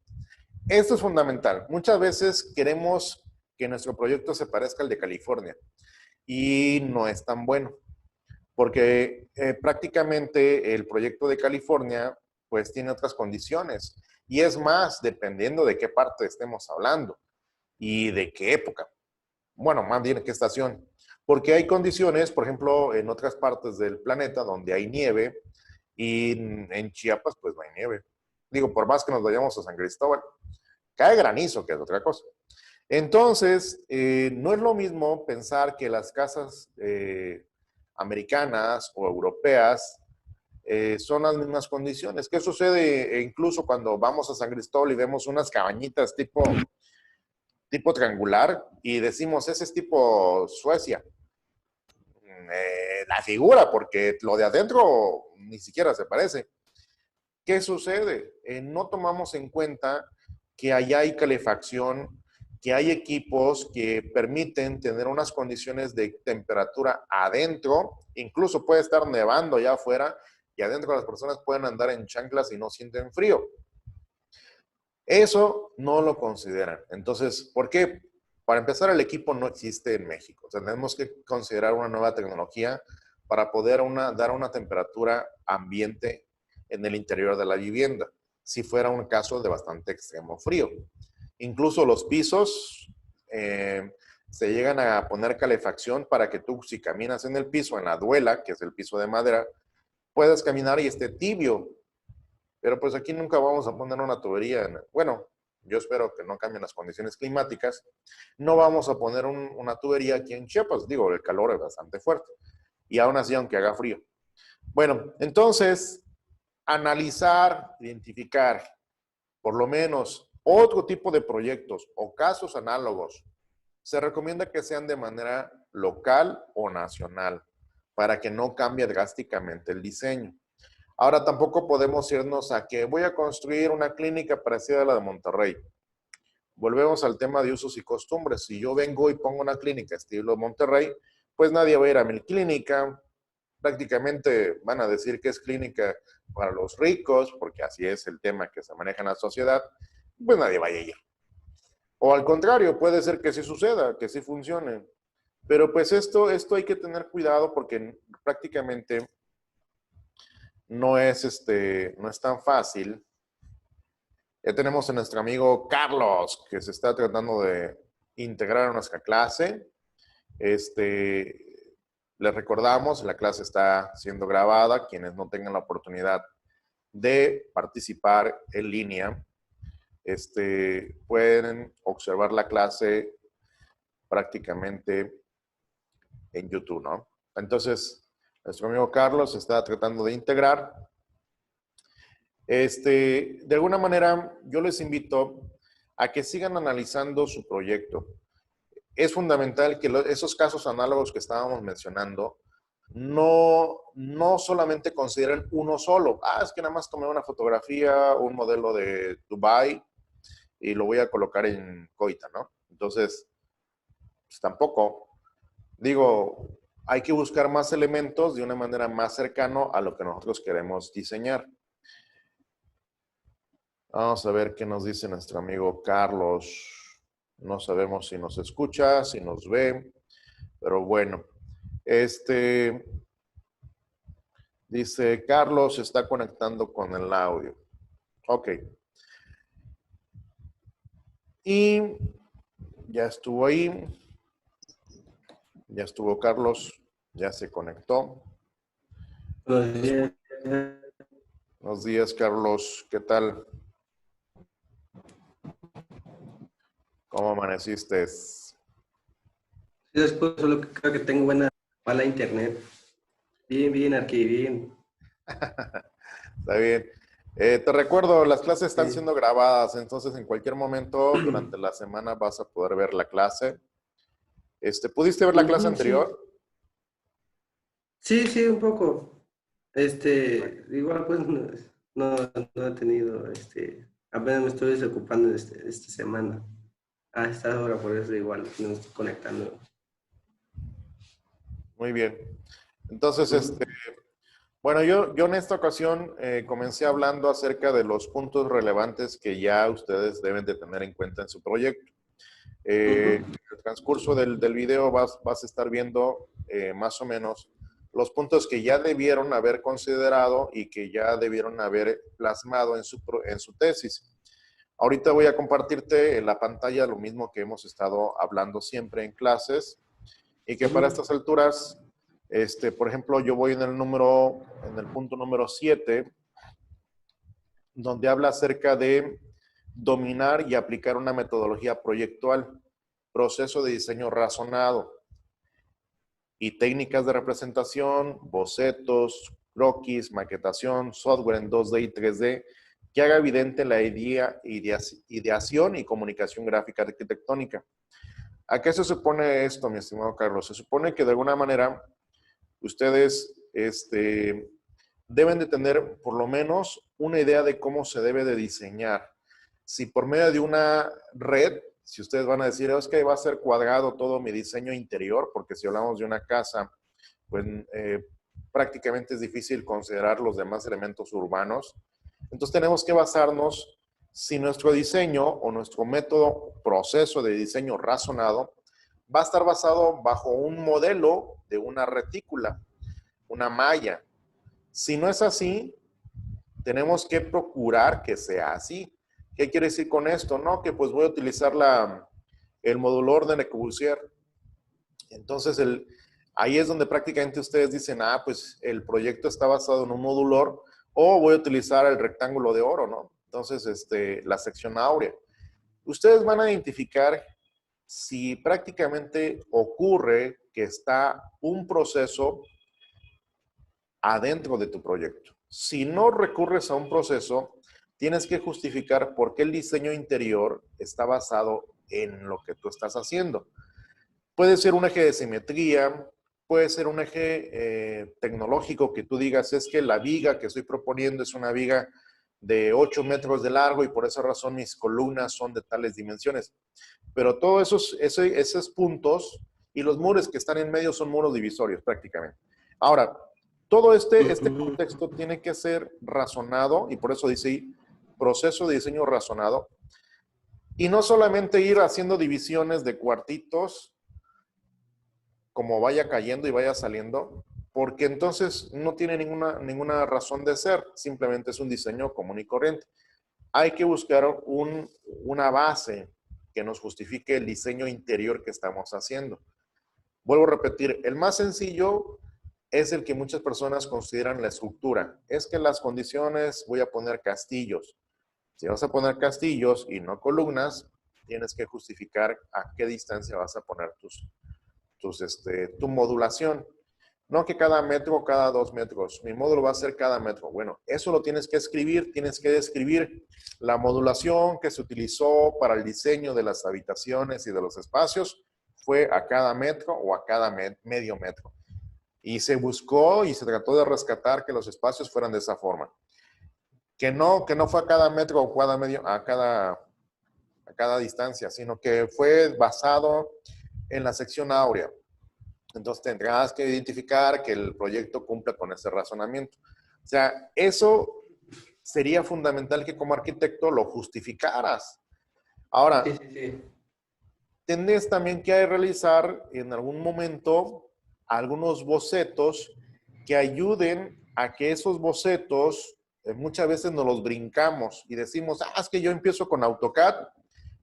Esto es fundamental. Muchas veces queremos que nuestro proyecto se parezca al de California y no es tan bueno, porque prácticamente el proyecto de California pues tiene otras condiciones y es más, dependiendo de qué parte estemos hablando y de qué época. Bueno, más bien qué estación. Porque hay condiciones, por ejemplo, en otras partes del planeta donde hay nieve y en Chiapas pues no hay nieve. Digo, por más que nos vayamos a San Cristóbal, cae granizo, que es otra cosa. Entonces, no es lo mismo pensar que las casas americanas o europeas son las mismas condiciones. ¿Qué sucede incluso cuando vamos a San Cristóbal y vemos unas cabañitas tipo triangular y decimos, ese es tipo Suecia? La figura, porque lo de adentro ni siquiera se parece. ¿Qué sucede? No tomamos en cuenta que allá hay calefacción, que hay equipos que permiten tener unas condiciones de temperatura adentro, incluso puede estar nevando allá afuera y adentro las personas pueden andar en chanclas y no sienten frío. Eso no lo consideran. Entonces, ¿por qué? Para empezar, el equipo no existe en México. O sea, tenemos que considerar una nueva tecnología para poder dar una temperatura ambiente en el interior de la vivienda, si fuera un caso de bastante extremo frío. Incluso los pisos se llegan a poner calefacción para que tú, si caminas en el piso, en la duela, que es el piso de madera, puedas caminar y esté tibio. Pero pues aquí nunca vamos a poner una tubería. Bueno, yo espero que no cambien las condiciones climáticas. No vamos a poner una tubería aquí en Chiapas. Digo, el calor es bastante fuerte. Y aún así, aunque haga frío. Bueno, entonces, analizar, identificar, por lo menos, otro tipo de proyectos o casos análogos. Se recomienda que sean de manera local o nacional para que no cambie drásticamente el diseño. Ahora tampoco podemos irnos a que voy a construir una clínica parecida a la de Monterrey. Volvemos al tema de usos y costumbres. Si yo vengo y pongo una clínica estilo Monterrey, pues nadie va a ir a mi clínica. Prácticamente van a decir que es clínica para los ricos, porque así es el tema que se maneja en la sociedad. Pues nadie vaya a ir. O al contrario, puede ser que sí suceda, que sí funcione. Pero pues esto hay que tener cuidado porque prácticamente no es tan fácil. Ya tenemos a nuestro amigo Carlos, que se está tratando de integrar a nuestra clase. Les recordamos, la clase está siendo grabada. Quienes no tengan la oportunidad de participar en línea, pueden observar la clase prácticamente en YouTube, ¿no? Entonces, nuestro amigo Carlos está tratando de integrar. De alguna manera, yo les invito a que sigan analizando su proyecto. Es fundamental que esos casos análogos que estábamos mencionando no solamente consideren uno solo. Es que nada más tomé una fotografía, un modelo de Dubai y lo voy a colocar en Coita, ¿no? Entonces, pues tampoco. Digo, hay que buscar más elementos de una manera más cercana a lo que nosotros queremos diseñar. Vamos a ver qué nos dice nuestro amigo Carlos. No sabemos si nos escucha, si nos ve, pero bueno. Dice, Carlos se está conectando con el audio. Ok. Y ya estuvo ahí. Ya estuvo Carlos. Ya se conectó. Buenos días. Buenos días, Carlos. ¿Qué tal? ¿Cómo amaneciste? Sí, después solo que creo que tengo mala internet. Bien, aquí, bien. Está bien. Te recuerdo, las clases están Sí. siendo grabadas, entonces en cualquier momento durante la semana vas a poder ver la clase. ¿Pudiste ver la clase Sí. anterior? Sí, un poco. Igual pues no he tenido, apenas me estoy desocupando esta semana. A esta hora, por eso igual no me estoy conectando. Muy bien. Entonces, Ujú. bueno, yo en esta ocasión comencé hablando acerca de los puntos relevantes que ya ustedes deben de tener en cuenta en su proyecto. En Ujú. el transcurso del video vas a estar viendo más o menos los puntos que ya debieron haber considerado y que ya debieron haber plasmado en su tesis. Ahorita voy a compartirte en la pantalla lo mismo que hemos estado hablando siempre en clases y que para Ujú. estas alturas, por ejemplo, yo voy en el punto número 7, donde habla acerca de dominar y aplicar una metodología proyectual, proceso de diseño razonado y técnicas de representación, bocetos, croquis, maquetación, software en 2D y 3D, que haga evidente la ideación y comunicación gráfica arquitectónica. ¿A qué se supone esto, mi estimado Carlos? Se supone que de alguna manera ustedes deben de tener por lo menos una idea de cómo se debe de diseñar. Si por medio de una red, si ustedes van a decir, es que va a ser cuadrado todo mi diseño interior, porque si hablamos de una casa, pues prácticamente es difícil considerar los demás elementos urbanos. Entonces tenemos que basarnos si nuestro diseño o nuestro método, proceso de diseño razonado, va a estar basado bajo un modelo de una retícula, una malla. Si no es así, tenemos que procurar que sea así. ¿Qué quiere decir con esto? No, que pues voy a utilizar el modulador de Le Corbusier. Entonces, ahí es donde prácticamente ustedes dicen, pues el proyecto está basado en un modulor o voy a utilizar el rectángulo de oro, ¿no? Entonces, la sección áurea. Ustedes van a identificar si prácticamente ocurre que está un proceso adentro de tu proyecto. Si no recurres a un proceso, tienes que justificar por qué el diseño interior está basado en lo que tú estás haciendo. Puede ser un eje de simetría, puede ser un eje tecnológico que tú digas, es que la viga que estoy proponiendo es una viga de 8 metros de largo y por esa razón mis columnas son de tales dimensiones. Pero todos esos puntos y los muros que están en medio son muros divisorios prácticamente. Ahora, todo este Ujú. contexto tiene que ser razonado y por eso dice ahí, proceso de diseño razonado. Y no solamente ir haciendo divisiones de cuartitos como vaya cayendo y vaya saliendo, porque entonces no tiene ninguna razón de ser, simplemente es un diseño común y corriente. Hay que buscar una base que nos justifique el diseño interior que estamos haciendo. Vuelvo a repetir, el más sencillo es el que muchas personas consideran la estructura. Es que las condiciones, voy a poner castillos. Si vas a poner castillos y no columnas, tienes que justificar a qué distancia vas a poner tu modulación. No que cada metro, cada 2 metros. Mi módulo va a ser cada metro. Bueno, eso lo tienes que escribir. Tienes que describir la modulación que se utilizó para el diseño de las habitaciones y de los espacios. Fue a cada metro o a cada medio metro. Y se buscó y se trató de rescatar que los espacios fueran de esa forma. Que no fue a cada metro o cada medio, a cada distancia, sino que fue basado en la sección áurea. Entonces tendrás que identificar que el proyecto cumpla con ese razonamiento. O sea, eso sería fundamental que como arquitecto lo justificaras. Sí, Ahora, sí, sí. tendrías también que realizar en algún momento algunos bocetos que ayuden a que esos bocetos muchas veces nos los brincamos y decimos, es que yo empiezo con AutoCAD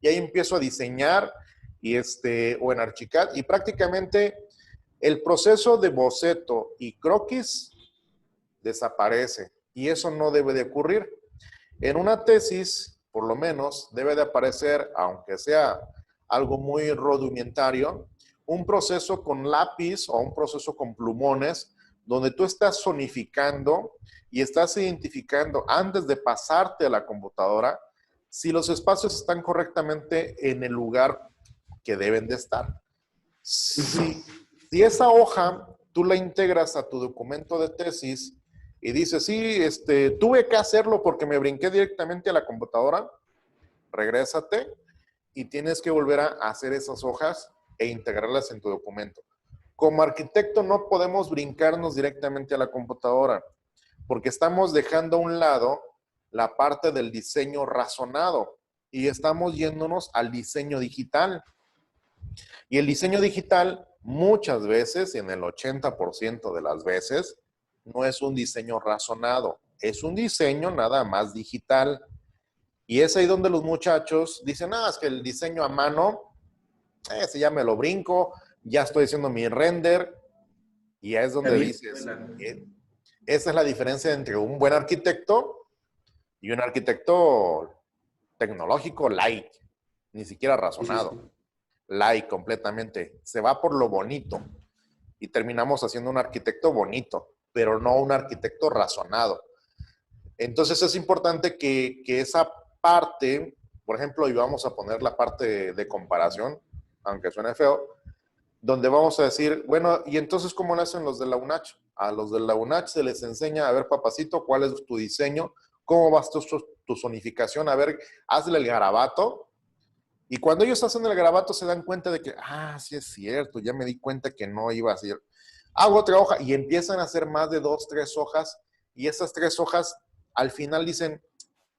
y ahí empiezo a diseñar y o en Archicad y prácticamente el proceso de boceto y croquis desaparece y eso no debe de ocurrir. En una tesis, por lo menos, debe de aparecer, aunque sea algo muy rudimentario, un proceso con lápiz o un proceso con plumones, donde tú estás zonificando y estás identificando antes de pasarte a la computadora si los espacios están correctamente en el lugar que deben de estar. Si esa hoja tú la integras a tu documento de tesis y dices, sí, tuve que hacerlo porque me brinqué directamente a la computadora, regrésate y tienes que volver a hacer esas hojas e integrarlas en tu documento. Como arquitecto no podemos brincarnos directamente a la computadora porque estamos dejando a un lado la parte del diseño razonado y estamos yéndonos al diseño digital. Y el diseño digital muchas veces, en el 80% de las veces, no es un diseño razonado, es un diseño nada más digital. Y es ahí donde los muchachos dicen, es que el diseño a mano, ese ya me lo brinco, ya estoy haciendo mi render. Y ahí es La donde vieja dices, escuela. esa es la diferencia entre un buen arquitecto y un arquitecto tecnológico light, ni siquiera Sí, sí, sí. razonado. Light completamente. Se va por lo bonito y terminamos haciendo un arquitecto bonito, pero no un arquitecto razonado. Entonces es importante que esa parte, por ejemplo, y vamos a poner la parte de comparación, aunque suene feo, donde vamos a decir, bueno, ¿y entonces cómo lo hacen los de la UNACH? A los de la UNACH se les enseña, a ver, papacito, cuál es tu diseño, cómo vas tu zonificación, a ver, hazle el garabato. Y cuando ellos hacen el garabato se dan cuenta de que, sí es cierto, ya me di cuenta que no iba a ser. Hago otra hoja y empiezan a hacer más de 2, 3 hojas y esas 3 hojas al final dicen,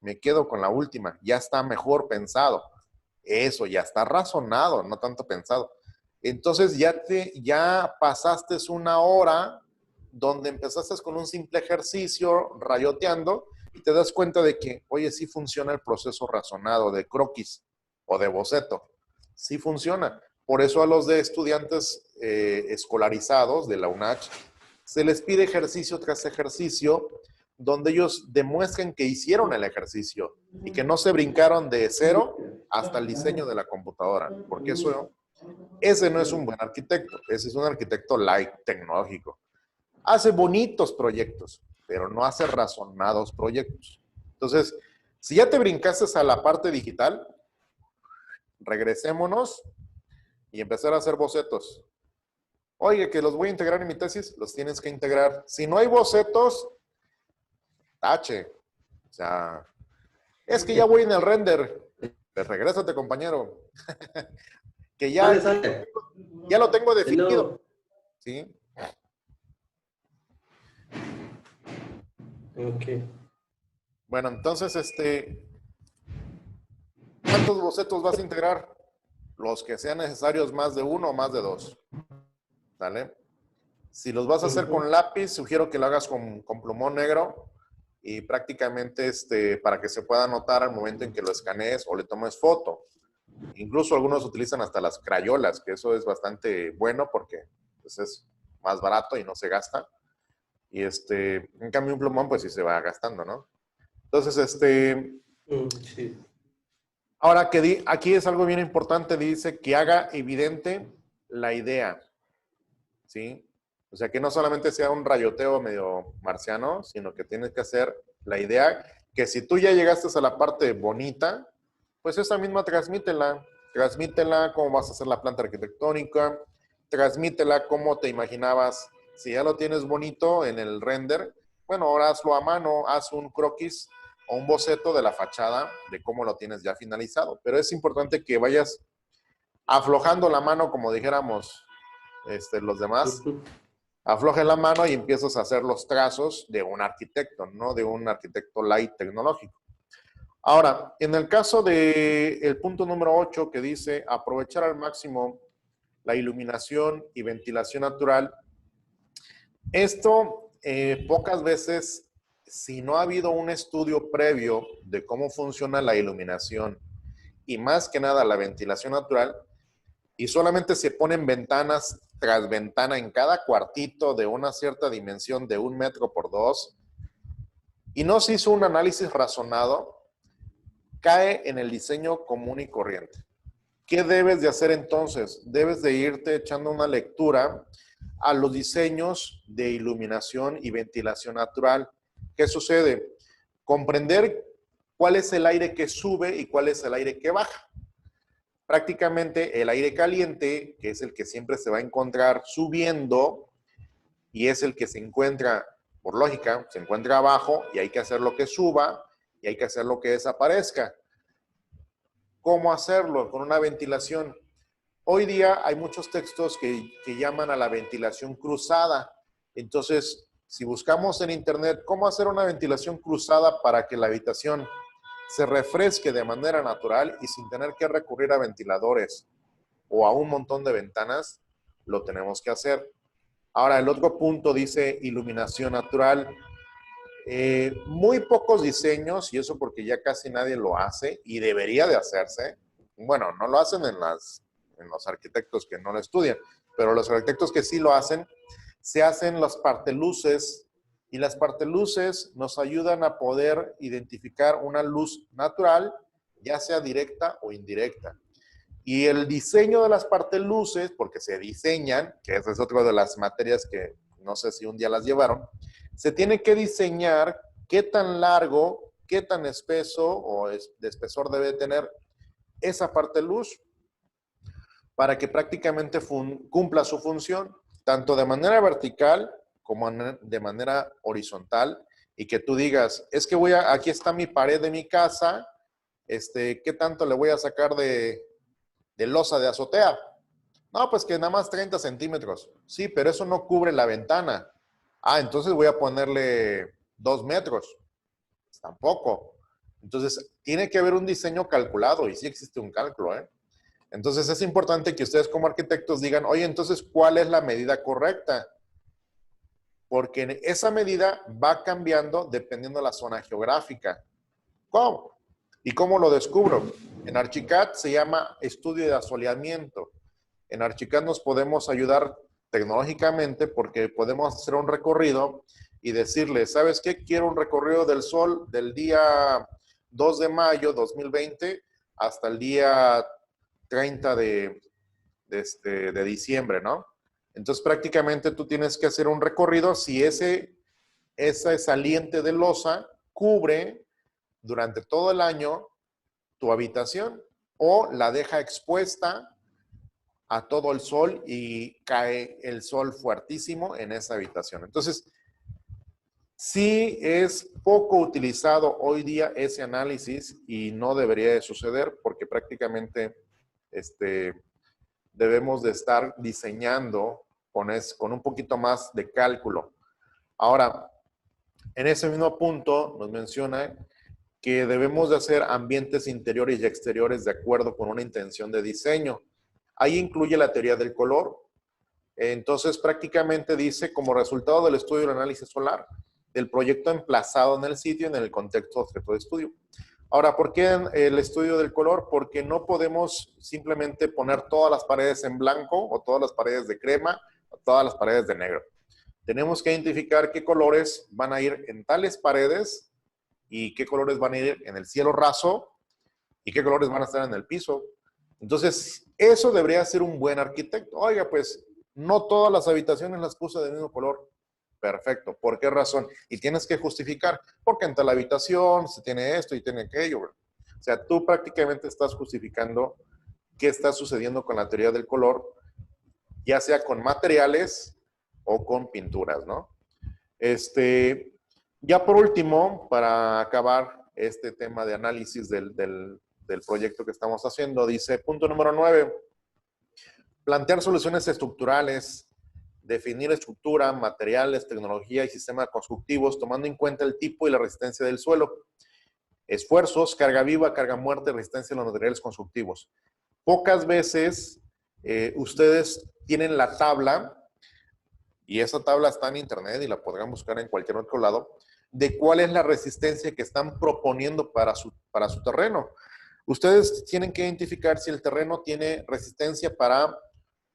me quedo con la última, ya está mejor pensado. Eso, ya está razonado, no tanto pensado. Entonces ya pasaste una hora donde empezaste con un simple ejercicio rayoteando y te das cuenta de que, oye, sí funciona el proceso razonado de croquis o de boceto. Sí funciona. Por eso a los de estudiantes escolarizados de la UNACH se les pide ejercicio tras ejercicio donde ellos demuestren que hicieron el ejercicio y que no se brincaron de cero hasta el diseño de la computadora, porque ese no es un buen arquitecto, ese es un arquitecto light, tecnológico. Hace bonitos proyectos, pero no hace razonados proyectos. Entonces, si ya te brincaste a la parte digital, regresémonos y empezar a hacer bocetos. Oye, que los voy a integrar en mi tesis, los tienes que integrar. Si no hay bocetos, tache. O sea, es que ya voy en el render. Pues regrésate, compañero. que Sale, ya, que sale. ya lo tengo De definido. nuevo. ¿Sí? Ok. Bueno, entonces, ¿cuántos bocetos vas a integrar? Los que sean necesarios, más de uno o más de dos. ¿Vale? Si los vas a hacer Ujú. con lápiz, sugiero que lo hagas con plumón negro y prácticamente para que se pueda notar al momento en que lo escanees o le tomes foto. Incluso algunos utilizan hasta las crayolas, que eso es bastante bueno porque pues, es más barato y no se gasta. Y en cambio un plumón pues sí se va gastando, ¿no? Entonces, Sí. ahora que aquí es algo bien importante, dice que haga evidente la idea, ¿sí? O sea, que no solamente sea un rayoteo medio marciano, sino que tienes que hacer la idea que si tú ya llegaste a la parte bonita, pues esa misma transmítela cómo vas a hacer la planta arquitectónica, transmítela cómo te imaginabas, si ya lo tienes bonito en el render, bueno, ahora hazlo a mano, haz un croquis o un boceto de la fachada de cómo lo tienes ya finalizado, pero es importante que vayas aflojando la mano, como dijéramos, los demás, Ujú. aflojen la mano y empiezas a hacer los trazos de un arquitecto, no de un arquitecto light tecnológico. Ahora, en el caso del punto número 8 que dice aprovechar al máximo la iluminación y ventilación natural, esto pocas veces, si no ha habido un estudio previo de cómo funciona la iluminación y más que nada la ventilación natural, y solamente se ponen ventanas tras ventana en cada cuartito de una cierta dimensión de 1 metro por 2, y no se hizo un análisis razonado, cae en el diseño común y corriente. ¿Qué debes de hacer entonces? Debes de irte echando una lectura a los diseños de iluminación y ventilación natural. ¿Qué sucede? Comprender cuál es el aire que sube y cuál es el aire que baja. Prácticamente el aire caliente, que es el que siempre se va a encontrar subiendo y es el que se encuentra, por lógica, se encuentra abajo y hay que hacer lo que suba y hay que hacer lo que desaparezca. ¿Cómo hacerlo? Con una ventilación. Hoy día hay muchos textos que llaman a la ventilación cruzada. Entonces, si buscamos en internet cómo hacer una ventilación cruzada para que la habitación se refresque de manera natural y sin tener que recurrir a ventiladores o a un montón de ventanas, lo tenemos que hacer. Ahora, el otro punto dice iluminación natural. Muy pocos diseños, y eso porque ya casi nadie lo hace, y debería de hacerse. Bueno, no lo hacen en los arquitectos que no lo estudian, pero los arquitectos que sí lo hacen, se hacen las parteluces, y las parteluces nos ayudan a poder identificar una luz natural, ya sea directa o indirecta. Y el diseño de las parteluces, porque se diseñan, que esa es otra de las materias que no sé si un día las llevaron, se tiene que diseñar qué tan largo, qué tan espeso o de espesor debe tener esa parteluz para que prácticamente cumpla su función, tanto de manera vertical como de manera horizontal, y que tú digas, es que aquí está mi pared de mi casa, ¿qué tanto le voy a sacar de losa de azotea? No, pues que nada más 30 centímetros. Sí, pero eso no cubre la ventana. Ah, entonces voy a ponerle 2 metros. Pues tampoco. Entonces, tiene que haber un diseño calculado y sí existe un cálculo, ¿eh? Entonces, es importante que ustedes como arquitectos digan, oye, entonces, ¿cuál es la medida correcta? Porque esa medida va cambiando dependiendo de la zona geográfica. ¿Cómo? ¿Y cómo lo descubro? En Archicad se llama estudio de asoleamiento. En Archicad nos podemos ayudar tecnológicamente porque podemos hacer un recorrido y decirle, ¿sabes qué? Quiero un recorrido del sol del día 2 de mayo 2020 hasta el día 30 de diciembre, ¿no? Entonces prácticamente tú tienes que hacer un recorrido si esa saliente de losa cubre durante todo el año tu habitación o la deja expuesta a todo el sol y cae el sol fuertísimo en esa habitación. Entonces, sí es poco utilizado hoy día ese análisis y no debería de suceder porque prácticamente debemos de estar diseñando con un poquito más de cálculo. Ahora, en ese mismo punto nos menciona que debemos de hacer ambientes interiores y exteriores de acuerdo con una intención de diseño. Ahí incluye la teoría del color. Entonces, prácticamente dice, como resultado del estudio del análisis solar, del proyecto emplazado en el sitio en el contexto objeto de estudio. Ahora, ¿por qué el estudio del color? Porque no podemos simplemente poner todas las paredes en blanco o todas las paredes de crema o todas las paredes de negro. Tenemos que identificar qué colores van a ir en tales paredes y qué colores van a ir en el cielo raso y qué colores van a estar en el piso. Entonces, eso debería ser un buen arquitecto. Oiga, pues, no todas las habitaciones las puse del mismo color. Perfecto. ¿Por qué razón? Y tienes que justificar. Porque en tal habitación se tiene esto y tiene aquello. O sea, tú prácticamente estás justificando qué está sucediendo con la teoría del color, ya sea con materiales o con pinturas, ¿no? Ya por último, para acabar este tema de análisis del proyecto que estamos haciendo, dice, punto número 9, Plantear soluciones estructurales, definir estructura, materiales, tecnología y sistemas constructivos, tomando en cuenta el tipo y la resistencia del suelo. Esfuerzos, carga viva, carga muerta, resistencia a los materiales constructivos. Pocas veces ustedes tienen la tabla, y esa tabla está en internet y la podrán buscar en cualquier otro lado, de cuál es la resistencia que están proponiendo para su terreno. Ustedes tienen que identificar si el terreno tiene resistencia para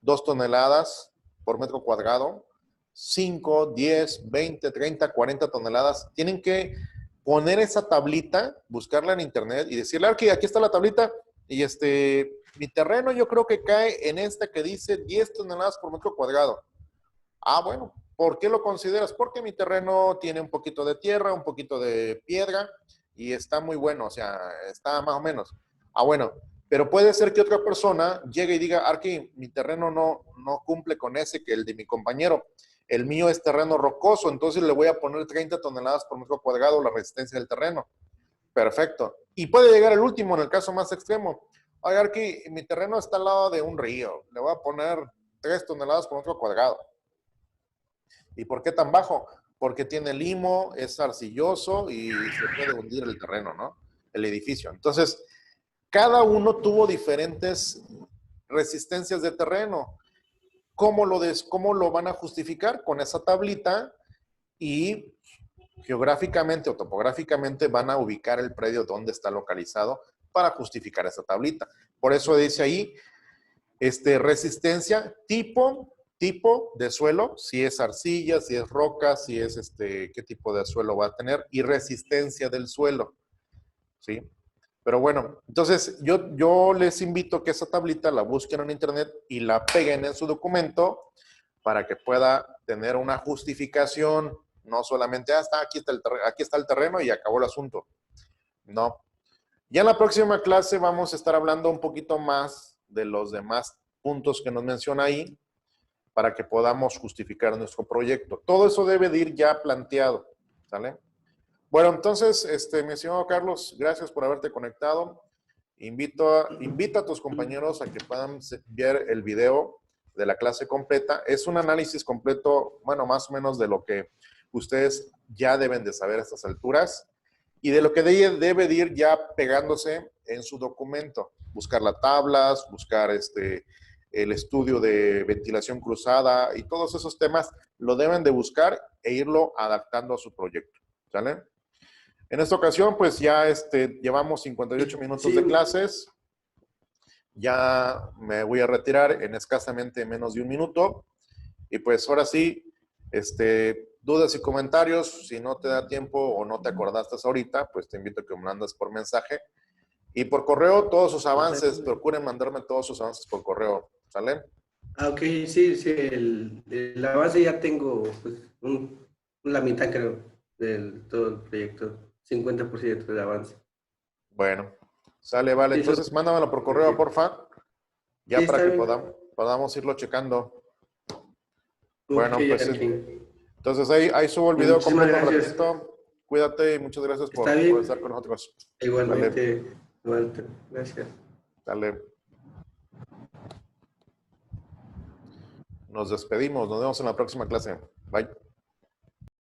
2 toneladas por metro cuadrado, 5, 10, 20, 30, 40 toneladas. Tienen que poner esa tablita, buscarla en internet y decirle, aquí está la tablita y mi terreno yo creo que cae en esta que dice 10 toneladas por metro cuadrado. Ah, bueno, ¿por qué lo consideras? Porque mi terreno tiene un poquito de tierra, un poquito de piedra y está muy bueno, o sea, está más o menos. Ah, bueno, pero puede ser que otra persona llegue y diga, Arqui, mi terreno no cumple con ese que el de mi compañero. El mío es terreno rocoso, entonces le voy a poner 30 toneladas por metro cuadrado la resistencia del terreno. Perfecto. Y puede llegar el último en el caso más extremo. Oye, Arqui, mi terreno está al lado de un río. Le voy a poner 3 toneladas por metro cuadrado. ¿Y por qué tan bajo? Porque tiene limo, es arcilloso y se puede hundir el terreno, ¿no? El edificio. Entonces, cada uno tuvo diferentes resistencias de terreno. ¿Cómo lo van a justificar? Con esa tablita y geográficamente o topográficamente van a ubicar el predio donde está localizado para justificar esa tablita. Por eso dice ahí, resistencia, tipo de suelo, si es arcilla, si es roca, si es qué tipo de suelo va a tener y resistencia del suelo, ¿sí? Pero bueno, entonces yo les invito a que esa tablita la busquen en internet y la peguen en su documento para que pueda tener una justificación, no solamente, aquí está el terreno y acabó el asunto. No. Ya en la próxima clase vamos a estar hablando un poquito más de los demás puntos que nos menciona ahí para que podamos justificar nuestro proyecto. Todo eso debe de ir ya planteado, ¿sale? Bueno, entonces, mi estimado Carlos, gracias por haberte conectado. Invita a tus compañeros a que puedan ver el video de la clase completa. Es un análisis completo, bueno, más o menos de lo que ustedes ya deben de saber a estas alturas y de lo que debe de ir ya pegándose en su documento. Buscar las tablas, buscar el estudio de ventilación cruzada y todos esos temas lo deben de buscar e irlo adaptando a su proyecto, ¿sale? En esta ocasión, pues ya llevamos 58 minutos de clases. Ya me voy a retirar en escasamente menos de un minuto. Y pues ahora sí, dudas y comentarios, si no te da tiempo o no te acordaste ahorita, pues te invito a que me mandes por mensaje. Y por correo, todos sus avances, procuren mandarme todos sus avances por correo, ¿sale? Ok, sí, la base ya tengo pues, la mitad creo del todo el proyecto, 50% de avance. Bueno, sale, vale. Sí, entonces mándamelo por correo, porfa, ya sí, para que bien. podamos irlo checando. Ok, Bueno, pues aquí. entonces ahí subo el video Muchísimas completo un gracias. ratito. Cuídate y muchas gracias Está por bien. estar con nosotros. Dale, Igualmente, igualmente. Gracias. dale. Nos despedimos. Nos vemos en la próxima clase. Bye.